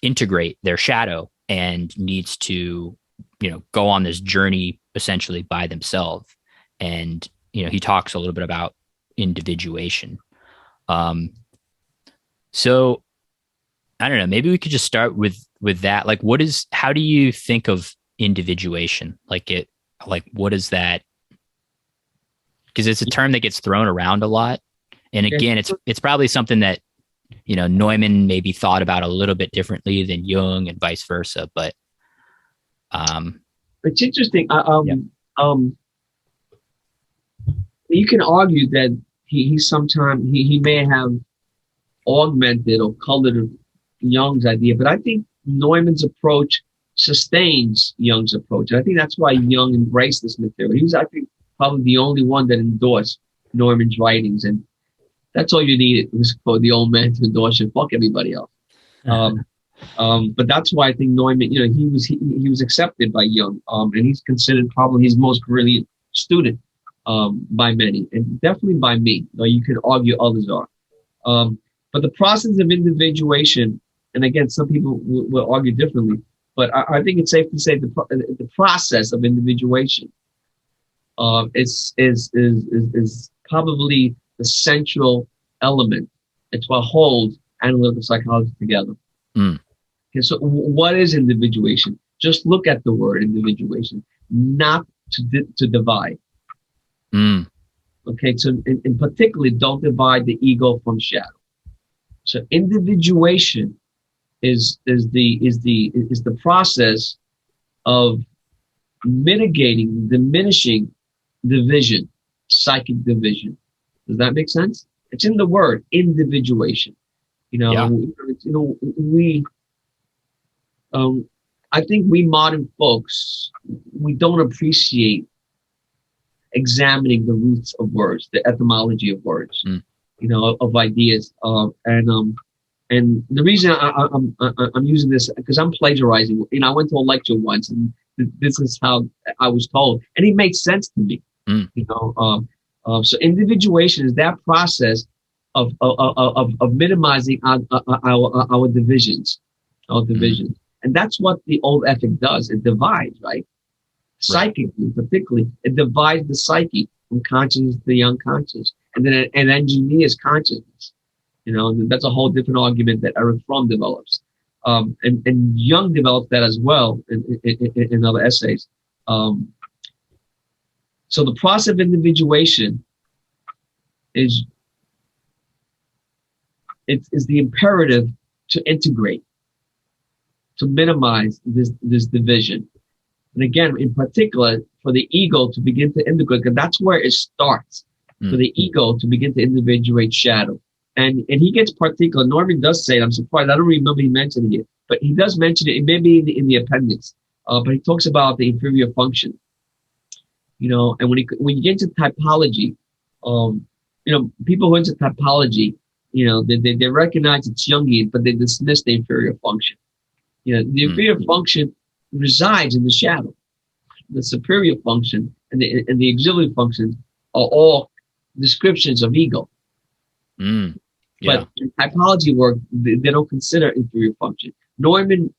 integrate their shadow and needs to, go on this journey essentially by themselves. And, he talks a little bit about individuation. So I don't know, maybe we could just start with that. Like, how do you think of individuation? What is that? Because it's a term that gets thrown around a lot. And again, it's probably something that, Neumann maybe thought about a little bit differently than Jung and vice versa. But it's interesting. You can argue that he may have augmented or colored Jung's idea, but I think Neumann's approach sustains Jung's approach. And I think that's why Jung embraced this material. He was, I think, probably the only one that endorsed Neumann's writings, and that's all you needed was for the old man to endorse and fuck everybody else. But that's why I think Neumann, he was accepted by Jung, and he's considered probably his most brilliant student by many, and definitely by me. You can argue others are. But the process of individuation, and again, some people will argue differently, but I think it's safe to say the process of individuation is probably the central element. It's what holds analytical psychology together. Okay, so what is individuation? Just look at the word individuation, not to divide. Okay, so in particularly, don't divide the ego from shadow. So individuation is the process of mitigating, diminishing division, psychic division. Does that make sense? It's in the word individuation. I think we modern folks, we don't appreciate examining the roots of words, the etymology of words, of ideas. And the reason I'm using this, because I'm plagiarizing. I went to a lecture once, and this is how I was told, and it made sense to me. So individuation is that process of minimizing our divisions, and that's what the old ethic does. It divides, right? Psychically, particularly, it divides the psyche from consciousness to the unconscious, and then it engineers consciousness. That's a whole different argument that Erich Fromm develops, and Jung develops that as well in other essays. So the process of individuation is the imperative to integrate, to minimize this division. And again, in particular, for the ego to begin to integrate, because that's where it starts, for the ego to begin to individuate shadow. And he gets particular. Norman does say it. I'm surprised. I don't remember he mentioning it, but he does mention it. It may be in the appendix, but he talks about the inferior function. And when you get into typology, people who are into typology, they recognize it's Jungian, but they dismiss the inferior function. The inferior function resides in the shadow. The superior function and the auxiliary functions are all descriptions of ego. But in typology work, they don't consider inferior function. Neumann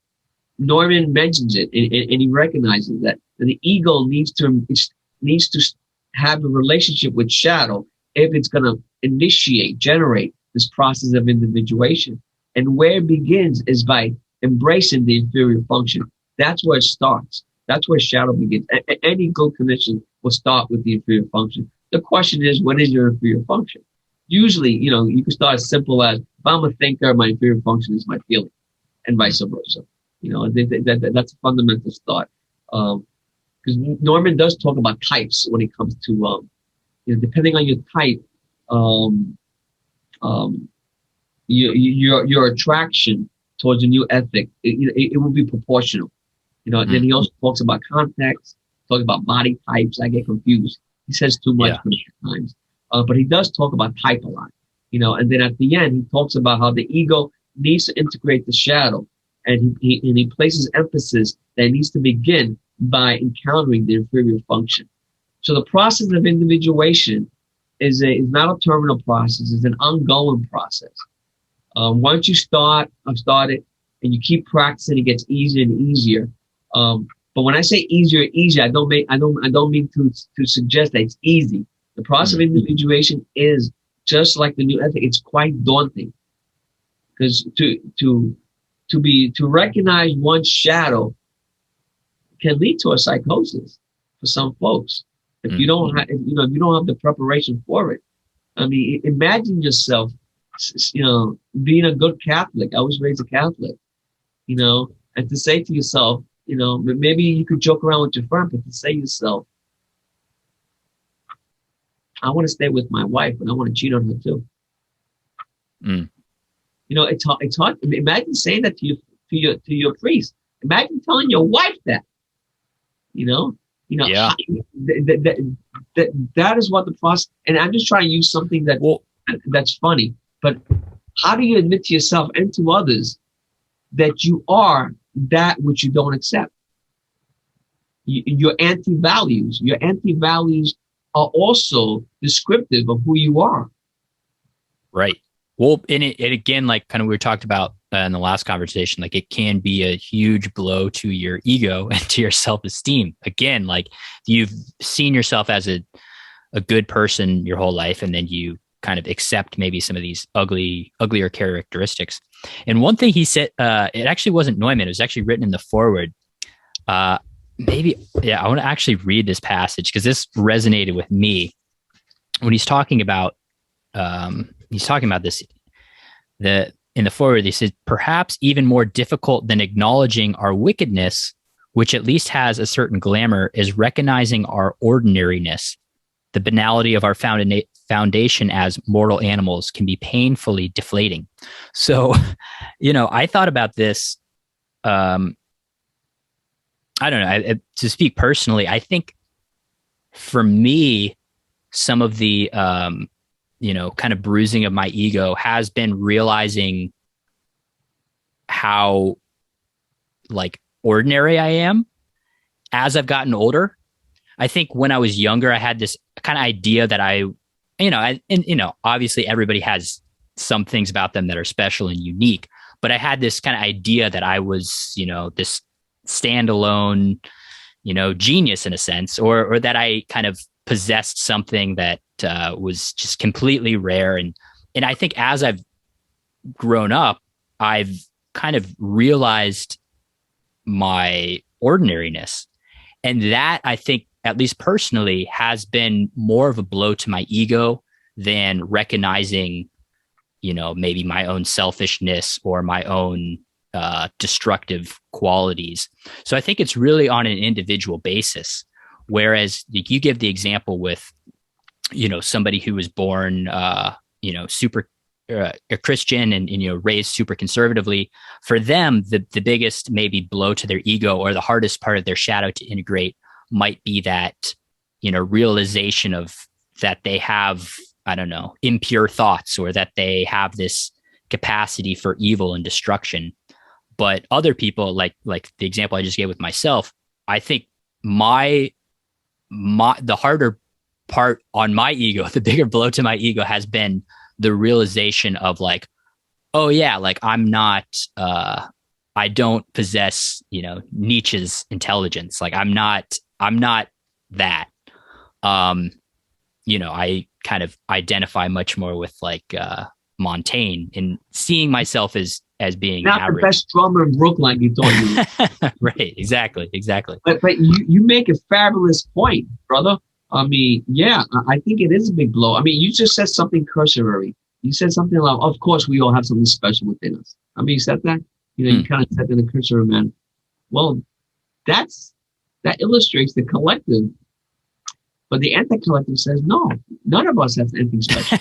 mentions it, and he recognizes that the ego needs to have a relationship with shadow if it's going to generate this process of individuation. And where it begins is by embracing the inferior function. That's where it starts. That's where shadow begins. Any good condition will start with the inferior function. The question is, what is your inferior function? Usually, you can start as simple as, if I'm a thinker, my inferior function is my feeling, and vice versa. That's a fundamental start. Because Neumann does talk about types when it comes to, depending on your type, your attraction towards a new ethic, it will be proportional. Then he also talks about context, talks about body types. I get confused. He says too much sometimes. But he does talk about type a lot, and then at the end, he talks about how the ego needs to integrate the shadow, and he places emphasis that it needs to begin by encountering the inferior function. So the process of individuation is not a terminal process, it's an ongoing process. Once you start it, and you keep practicing, it gets easier and easier. But when I say easier, I don't mean to suggest that it's easy. The process of individuation is just like the new ethic. It's quite daunting, because to recognize one's shadow can lead to a psychosis for some folks. If you don't have, if you don't have the preparation for it. I mean, imagine yourself, being a good Catholic. I was raised a Catholic, and to say to yourself, maybe you could joke around with your friend, but to say to yourself, I want to stay with my wife, and I want to cheat on her too. It's hard. Imagine saying that to your priest. Imagine telling your wife that. Yeah. That is what the process. And I'm just trying to use something that's funny. But how do you admit to yourself and to others that you are that which you don't accept? Your anti-values. Your anti-values are also descriptive of who you are. Right. Well, and it again, like kind of we talked about in the last conversation, like it can be a huge blow to your ego and to your self-esteem. Again, like you've seen yourself as a good person your whole life, and then you kind of accept maybe some of these uglier characteristics. And one thing he said, it actually wasn't Neumann, it was actually written in the foreword. I want to actually read this passage because this resonated with me when he's talking about this. In the foreword, he says, perhaps even more difficult than acknowledging our wickedness, which at least has a certain glamour, is recognizing our ordinariness. The banality of our foundation as mortal animals can be painfully deflating. So, I thought about this. I don't know. To speak personally, I think for me, some of the kind of bruising of my ego has been realizing how like ordinary I am as I've gotten older. I think when I was younger, I had this kind of idea that obviously everybody has some things about them that are special and unique, but I had this kind of idea that I was, this standalone, genius in a sense, or that I kind of possessed something that was just completely rare. And I think as I've grown up, I've kind of realized my ordinariness. And that, I think, at least personally, has been more of a blow to my ego than recognizing, maybe my own selfishness or my own destructive qualities. So I think it's really on an individual basis. Whereas you give the example with, somebody who was born, super a Christian and raised super conservatively. For them, the biggest maybe blow to their ego or the hardest part of their shadow to integrate might be that, realization of that they have, I don't know, impure thoughts, or that they have this capacity for evil and destruction. But other people, like the example I just gave with myself, I think the harder part on my ego, the bigger blow to my ego, has been the realization of like, oh yeah, like I'm not, I don't possess, Nietzsche's intelligence. Like I'm not that. I kind of identify much more with like Montaigne, and seeing myself as being not average. The best drummer in Brooklyn, you thought you Right, exactly. But you make a fabulous point, brother. I mean, yeah, I think it is a big blow. I mean, you just said something cursory. You said something like, of course, we all have something special within us. I mean, you said that, you kind of said that in a cursory manner. Well, that illustrates the collective. But the anti-collective says, no, none of us has anything special.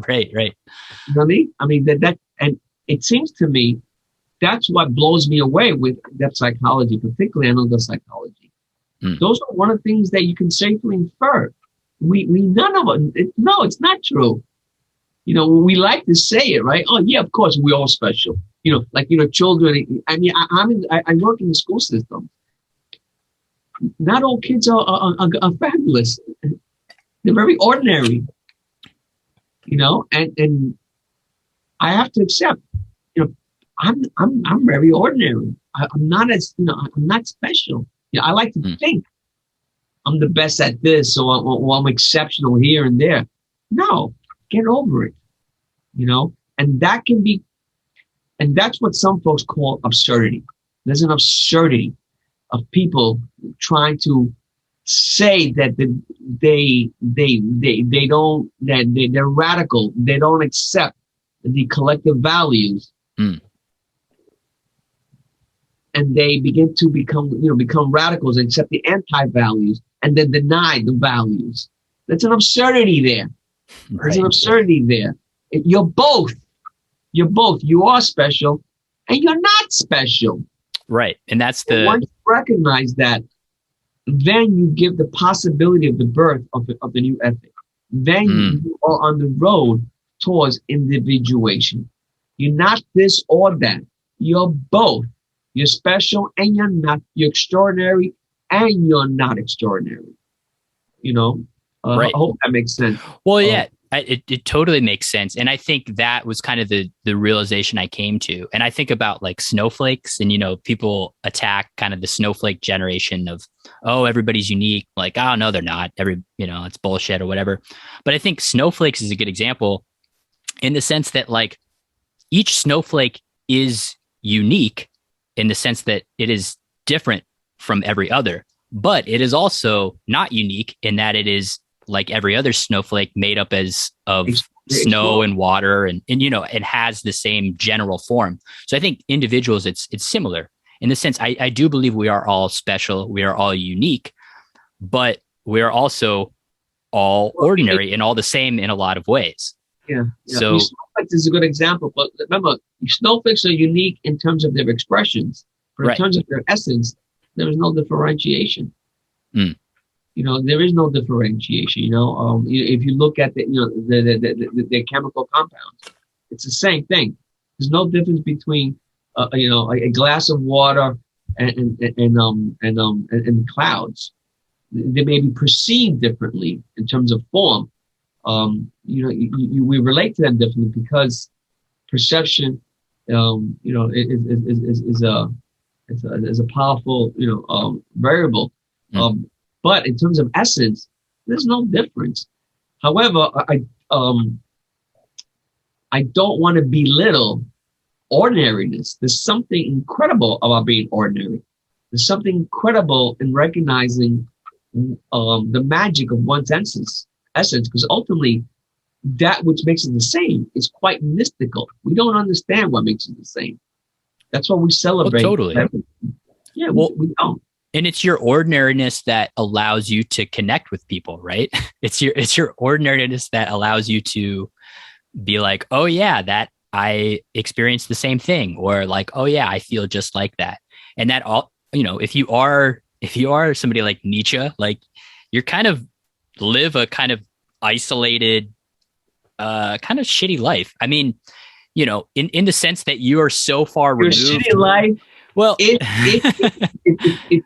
Right. You know what I mean? I mean, that and it seems to me that's what blows me away with depth psychology, particularly analytical psychology. Those are one of the things that you can safely infer. We none of us. No, it's not true. We like to say it, right? Oh yeah, of course we're all special. Children. I mean, I work in the school system, not all kids are fabulous. They're very ordinary, and I have to accept, I'm very ordinary. I'm not I'm not special. I like to think I'm the best at this, or I'm exceptional here and there. No, get over it, and that can be, and that's what some folks call absurdity. There's an absurdity of people trying to say that they're radical. They don't accept the collective values, and they begin to become radicals and accept the anti-values, and then deny the values. That's an absurdity there. There's an absurdity there. You're both. You are special, and you're not special. Right, and that's once you recognize that, then you give the possibility of the birth of the new ethic. Then you are on the road towards individuation. You're not this or that. You're both. You're special and you're not. You're extraordinary and you're not extraordinary. Right. I hope that makes sense. Well, yeah, it totally makes sense. And I think that was kind of the realization I came to. And I think about like snowflakes, and, people attack kind of the snowflake generation of, oh, everybody's unique. Like, oh, no, they're not. It's bullshit or whatever. But I think snowflakes is a good example in the sense that like each snowflake is unique in the sense that it is different from every other, but it is also not unique in that it is like every other snowflake made up of snow and water, and it has the same general form. So I think individuals, it's similar in the sense, I do believe we are all special. We are all unique, but we are also all ordinary and all the same in a lot of ways. Yeah. So snowflakes is a good example, but remember, snowflakes are unique in terms of their expressions, but in terms of their essence, there is no differentiation. There is no differentiation. If you look at the chemical compounds, it's the same thing. There's no difference between a glass of water and clouds. They may be perceived differently in terms of form. We relate to them differently because perception, is a powerful, variable. But in terms of essence, there's no difference. However, I don't want to belittle ordinariness. There's something incredible about being ordinary. There's something incredible in recognizing the magic of one's essence, because ultimately that which makes it the same is quite mystical. We don't understand what makes it the same. That's why we celebrate. Well, totally. Yeah, we don't. And it's your ordinariness that allows you to connect with people, right? It's your ordinariness that allows you to be like, oh yeah, that I experienced the same thing, or like, oh yeah, I feel just like that. And that all, if you are somebody like Nietzsche, like you're kind of live a kind of isolated, kind of shitty life. I mean, in the sense that you are so far removed. Your shitty life. Well, if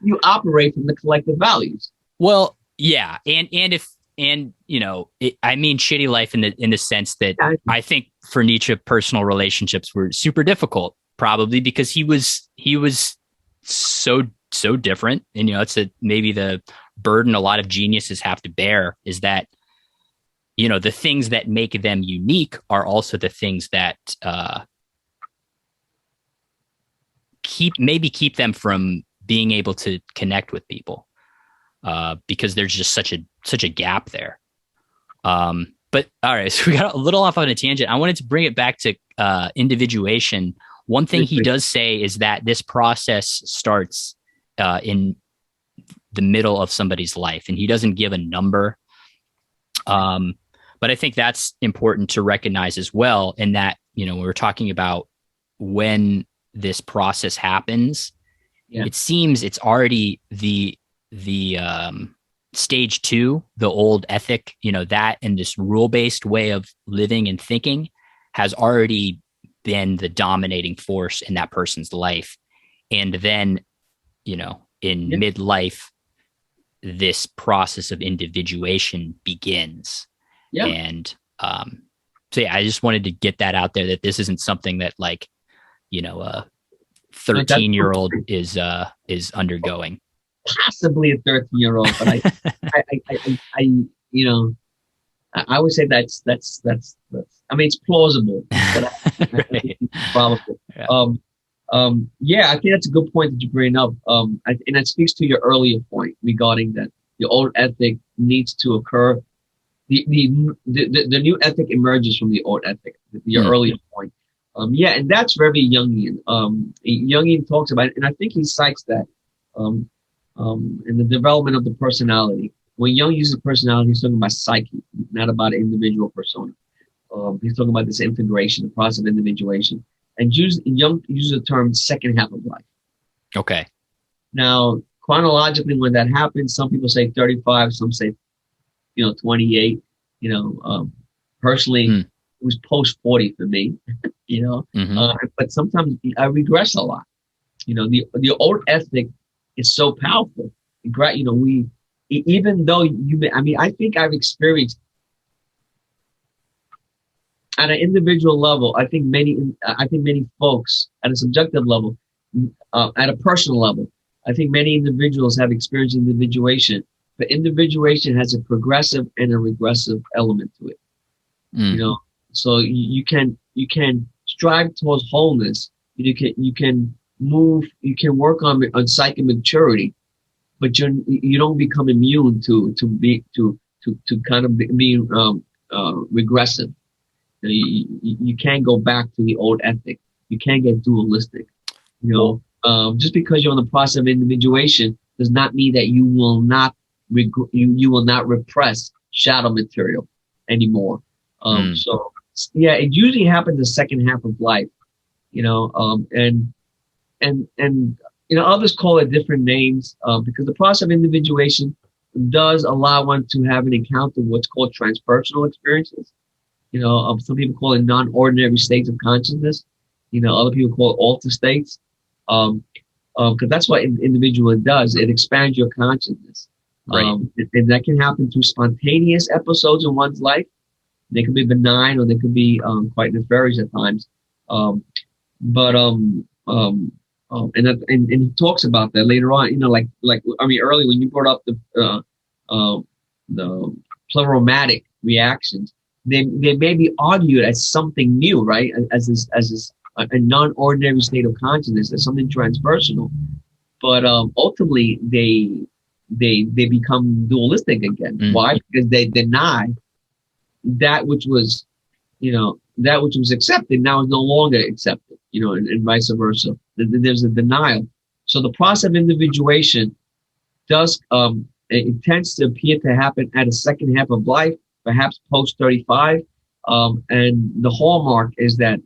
you operate from the collective values. Well, yeah, I mean shitty life in the sense that I think for Nietzsche, personal relationships were super difficult, probably because he was so different, and it's maybe the burden a lot of geniuses have to bear is that the things that make them unique are also the things that keep them from being able to connect with people, because there's just such a gap there. But all right, so we got a little off on a tangent. I wanted to bring it back to individuation. One thing he does say is that this process starts in the middle of somebody's life, and he doesn't give a number. But I think that's important to recognize as well, in that, when we're talking about when this process happens, it seems it's already the stage 2, the old ethic, that and this rule-based way of living and thinking has already been the dominating force in that person's life. And then, in midlife, this process of individuation begins. Yeah. And so yeah, I just wanted to get that out there, that this isn't something that like, a 13-year-old is undergoing. Possibly a 13-year-old, but I would say that's I mean, it's plausible, but I think it's probable. Yeah. I think that's a good point that you bring up. And that speaks to your earlier point regarding that the old ethic needs to occur. The new ethic emerges from the old ethic, your earlier point. Yeah, and that's very Jungian. Jungian talks about it, and I think he cites that in the development of the personality. When Jung uses personality, he's talking about psyche, not about individual persona. He's talking about this integration, the process of individuation. And Jung uses the term second half of life. Okay. Now, chronologically, when that happens, some people say 35, some say, 28. Personally, it was post 40 for me. But sometimes I regress a lot. The old ethic is so powerful. Even though I think I've experienced at an individual level. I think many folks at a subjective level, at a personal level, I think many individuals have experienced individuation. But individuation has a progressive and a regressive element to it. So you can strive towards wholeness. You can work on psychic maturity, but you don't become immune to kind of being regressive. You can't go back to the old ethic. You can't get dualistic. Just because you're in the process of individuation does not mean that you will not repress shadow material anymore. So yeah, it usually happens the second half of life. And others call it different names because the process of individuation does allow one to have an encounter with what's called transpersonal experiences. Some people call it non-ordinary states of consciousness. Other people call it altered states. Because that's what individual does. It expands your consciousness. Right. And that can happen through spontaneous episodes in one's life. They could be benign or they could be quite nefarious at times. And he talks about that later on. Earlier when you brought up the pleuromatic reactions, they may be argued as something new, right? As a non-ordinary state of consciousness, as something transpersonal. But ultimately, they become dualistic again. Why? Because they deny that which was accepted now is no longer accepted. And vice versa. There's a denial. So the process of individuation does it tends to appear to happen at a second half of life, perhaps post 35. And the hallmark is that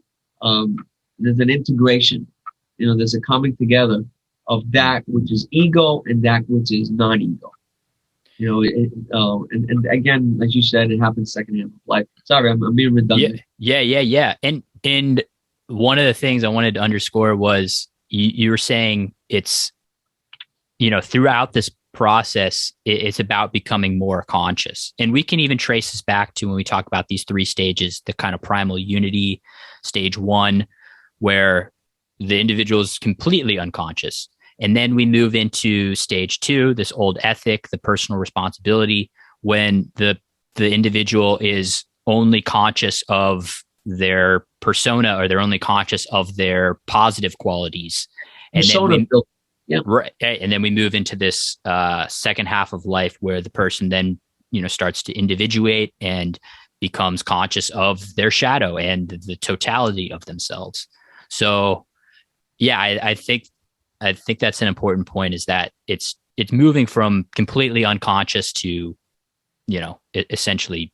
there's an integration. There's a coming together of that which is ego and that which is non-ego. And again, as you said, it happens second half of life. Sorry, I'm being redundant. Yeah. And one of the things I wanted to underscore was you were saying it's, throughout this process, it's about becoming more conscious. And we can even trace this back to when we talk about these three stages, the kind of primal unity, stage 1, where the individual is completely unconscious. And then we move into stage 2, this old ethic, the personal responsibility, when the individual is only conscious of their persona, or they're only conscious of their positive qualities. And then we move into this second half of life where the person then, starts to individuate and becomes conscious of their shadow and the totality of themselves. So yeah, I think that's an important point, is that it's moving from completely unconscious to, essentially,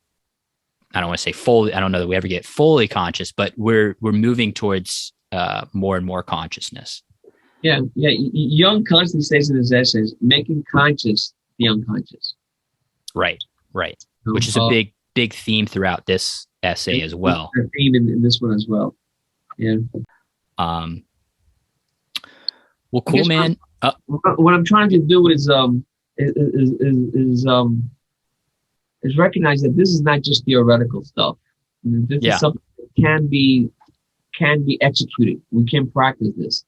I don't want to say fully, I don't know that we ever get fully conscious, but we're moving towards more and more consciousness. Yeah. Jung constantly says in his essays, making conscious the unconscious. Right. Which is a big theme throughout this essay as well. A theme in this one as well. Yeah. Well, cool, man. What I'm trying to do is is recognize that this is not just theoretical stuff. This is Yeah. something that can be executed. We can practice this,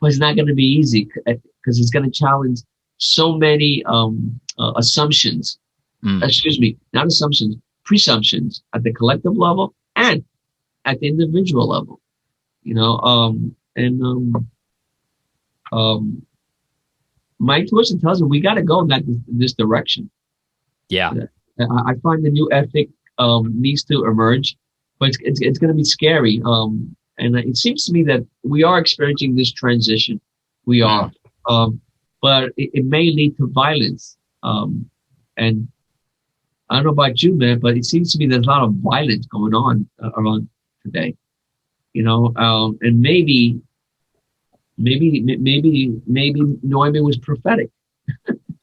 but it's not going to be easy because it's going to challenge so many assumptions. Excuse me, not assumptions, presumptions at the collective level and at the individual level. My intuition tells me we got to go in this direction. Yeah. I find the new ethic needs to emerge, but it's going to be scary. And it seems to me that we are experiencing this transition. We are, but it may lead to violence. And I don't know about you, man, but it seems to me there's a lot of violence going on around today. And maybe Neumann was prophetic.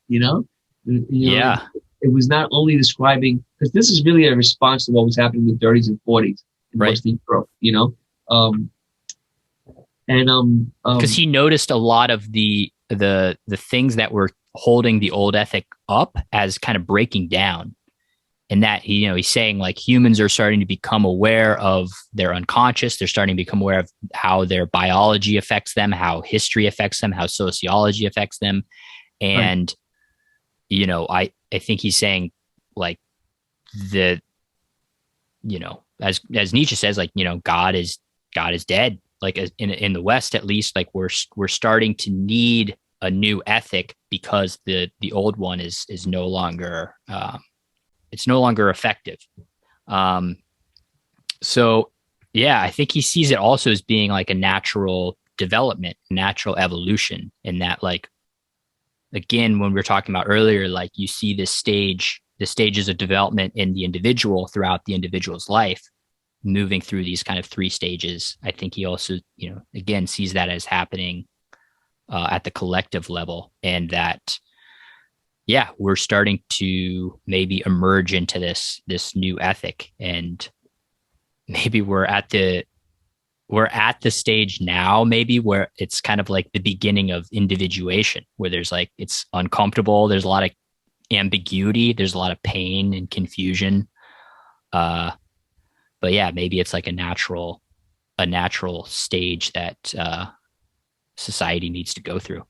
Yeah. It was not only describing, because this is really a response to what was happening in the 30s and 40s in Western Europe, because he noticed a lot of the things that were holding the old ethic up as kind of breaking down, and that he's saying like humans are starting to become aware of their unconscious. They're starting to become aware of how their biology affects them, how history affects them, how sociology affects them, and I think he's saying like as Nietzsche says, like, God is dead. Like in the West, at least, like we're starting to need a new ethic because the old one is no longer it's no longer effective. So yeah, I think he sees it also as being like a natural development, natural evolution, in that, like, again, when we were talking about earlier, like you see the stages of development in the individual throughout the individual's life, moving through these kind of 3 stages. I think he also, again, sees that as happening at the collective level, and that, yeah, we're starting to maybe emerge into this new ethic, and maybe we're at the stage now, maybe, where it's kind of like the beginning of individuation, where there's like, it's uncomfortable. There's a lot of ambiguity. There's a lot of pain and confusion. But yeah, maybe it's like a natural stage that society needs to go through.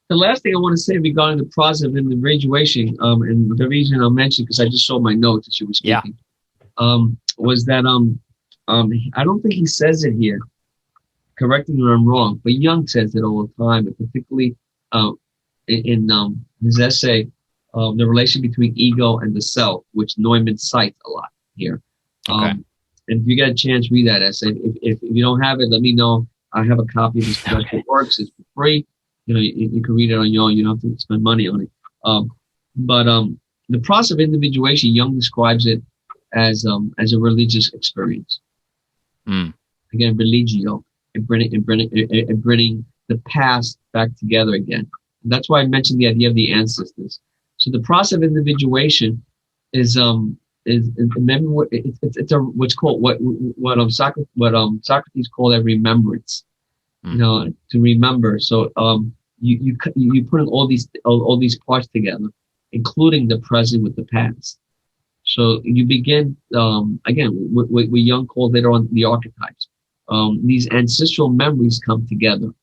The last thing I want to say regarding the process of individuation, and the reason I'll mention, because I just saw my notes as you were speaking, was that I don't think he says it here. Correct me if I'm wrong, but Jung says it all the time, and particularly in his essay, the relation between ego and the self, which Neumann cites a lot here. Okay. And if you get a chance, read that essay. If you don't have it, let me know. I have a copy of this. Okay. It works. It's for free. You can read it on your own. You don't have to spend money on it. But the process of individuation, Jung describes it as a religious experience. Again, religio, and bringing the past back together again. And that's why I mentioned the idea of the ancestors. So the process of individuation is remember, it's what's called what Socrates called a remembrance. To remember. So you put in all these parts together, including the present with the past. So you begin again what Jung called later on the archetypes. These ancestral memories come together.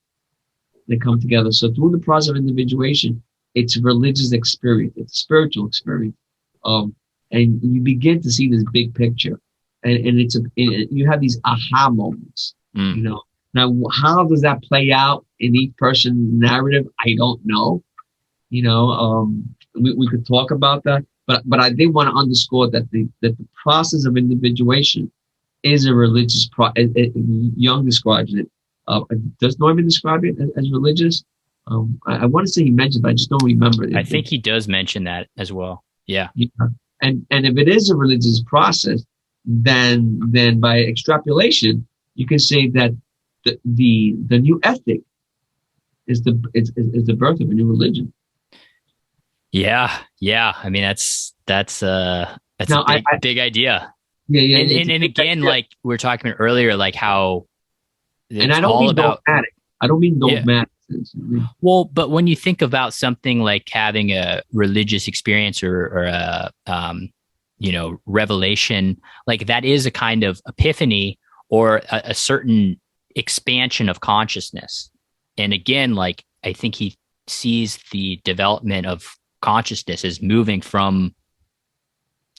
They come together. So through the process of individuation, it's a religious experience, it's a spiritual experience, and you begin to see this big picture, and you have these aha moments. Now, how does that play out in each person's narrative? I don't know. We could talk about that, but I did want to underscore that the process of individuation is a religious process. Jung describes it. Does Neumann describe it as religious? I want to say he mentioned, but I just don't remember it. I think he does mention that as well. Yeah. And if it is a religious process, then by extrapolation, you can say that the new ethic is the birth of a new religion. Yeah. I mean, that's a big idea. Yeah. And again, like we were talking about earlier, like how and I don't mean dogmatic. I don't mean dogmatic. Well, but when you think about something like having a religious experience or a revelation, like that is a kind of epiphany or a certain expansion of consciousness. And again, like I think he sees the development of consciousness as moving from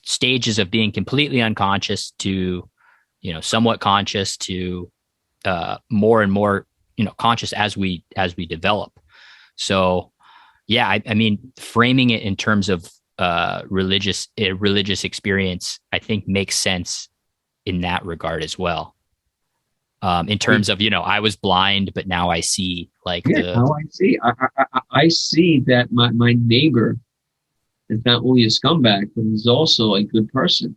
stages of being completely unconscious to, somewhat conscious to more and more, conscious as we develop. So, yeah, I mean, framing it in terms of religious experience, I think makes sense in that regard as well. In terms of, I was blind, but now I see. Like, now I see. I see that my neighbor is not only a scumbag, but he's also a good person.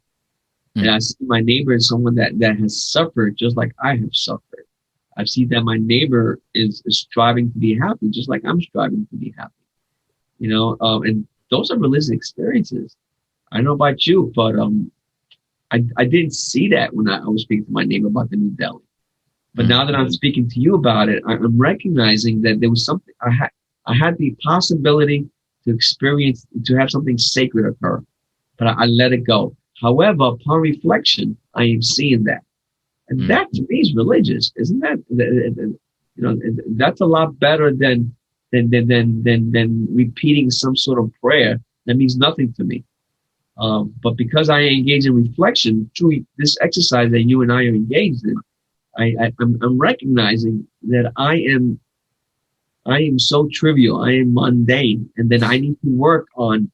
And I see my neighbor as someone that has suffered just like I have suffered. I see that my neighbor is striving to be happy, just like I'm striving to be happy. And those are religious experiences. I don't know about you, but I didn't see that when I was speaking to my neighbor about the new deli. But now that I'm speaking to you about it, I'm recognizing that there was something I had the possibility to experience, to have something sacred occur, but I let it go. However, upon reflection, I am seeing that. And that to me is religious, isn't that? That's a lot better than repeating some sort of prayer that means nothing to me. But because I engage in reflection through this exercise that you and I are engaged in, I'm recognizing that I am so trivial, I am mundane, and then I need to work on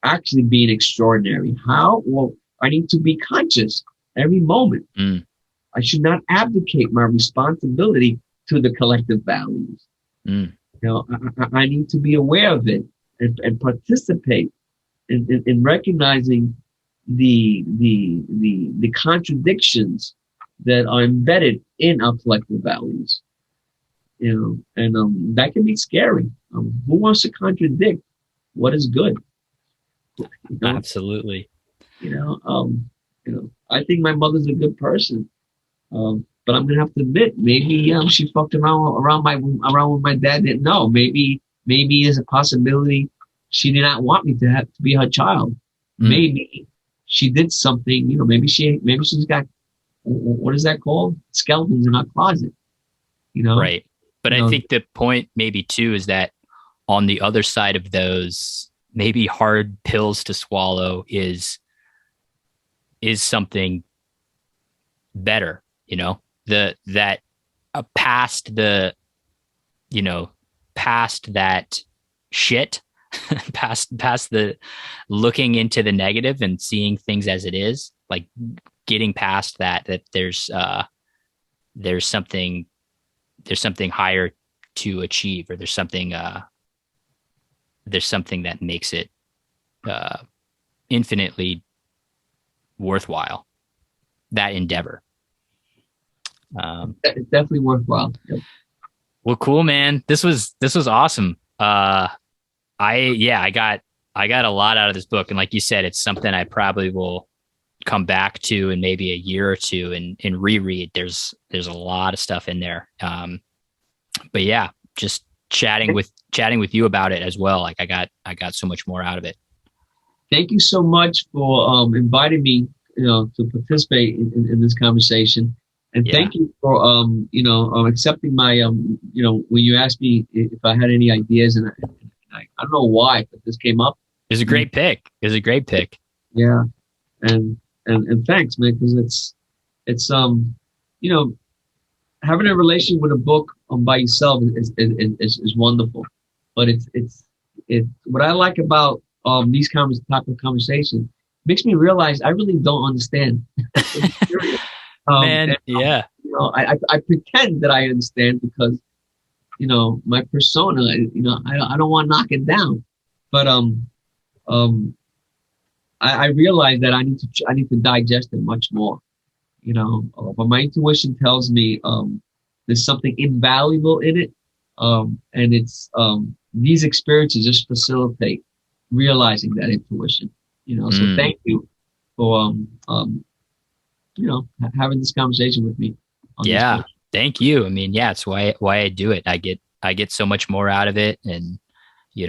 actually being extraordinary. How? Well, I need to be conscious every moment. I should not abdicate my responsibility to the collective values. I need to be aware of it and participate in recognizing the contradictions that are embedded in our collective values. And that can be scary. Who wants to contradict what is good? Absolutely. I think my mother's a good person. But I'm gonna have to admit, maybe she fucked around with my dad didn't know. Maybe there's a possibility she did not want me to be her child. Maybe she did something. Maybe she's got, what is that called? Skeletons in her closet. Right. But I think the point maybe too is that on the other side of those maybe hard pills to swallow is something better, past that shit, past the looking into the negative and seeing things as it is, like getting past that there's something higher to achieve, or there's something that makes it infinitely worthwhile, that endeavor. It's definitely worthwhile. Yep. Well, cool, man. This was awesome. I got a lot out of this book, and like you said, it's something I probably will come back to in maybe a year or two and reread. There's a lot of stuff in there. But yeah, just chatting with you about it as well. Like I got so much more out of it. Thank you so much for inviting me, to participate in this conversation. And thank you for accepting my when you asked me if I had any ideas, and I don't know why, but this came up. It's a great pick. Yeah, and thanks, man, because it's having a relation with a book by yourself is wonderful, but it's what I like about these type of conversations makes me realize I really don't understand. Man, yeah. I pretend that I understand because my persona. I don't want to knock it down, but I realize that I need to digest it much more. But my intuition tells me there's something invaluable in it, and it's these experiences just facilitate realizing that intuition. So thank you for having this conversation with me. Yeah, Thank you. I mean, yeah, it's why I do it. I get so much more out of it, and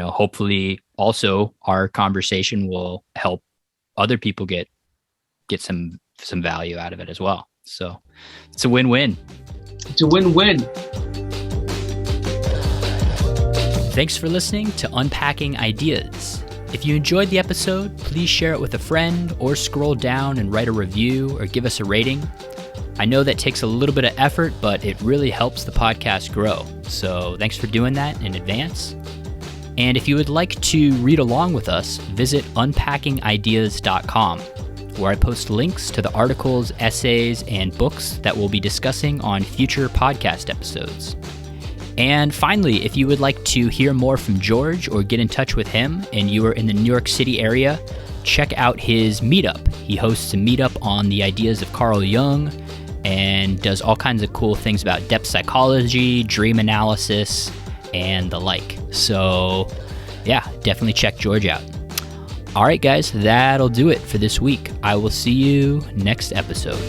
hopefully also our conversation will help other people get some value out of it as well. So it's a win-win. It's a win-win. Thanks for listening to Unpacking Ideas. If you enjoyed the episode, please share it with a friend or scroll down and write a review or give us a rating. I know that takes a little bit of effort, but it really helps the podcast grow. So thanks for doing that in advance. And if you would like to read along with us, visit unpackingideas.com, where I post links to the articles, essays, and books that we'll be discussing on future podcast episodes. And finally, if you would like to hear more from George or get in touch with him and you are in the New York City area, check out his Meetup. He hosts a meetup on the ideas of Carl Jung and does all kinds of cool things about depth psychology, dream analysis, and the like. So yeah, definitely check George out. All right, guys, that'll do it for this week. I will see you next episode.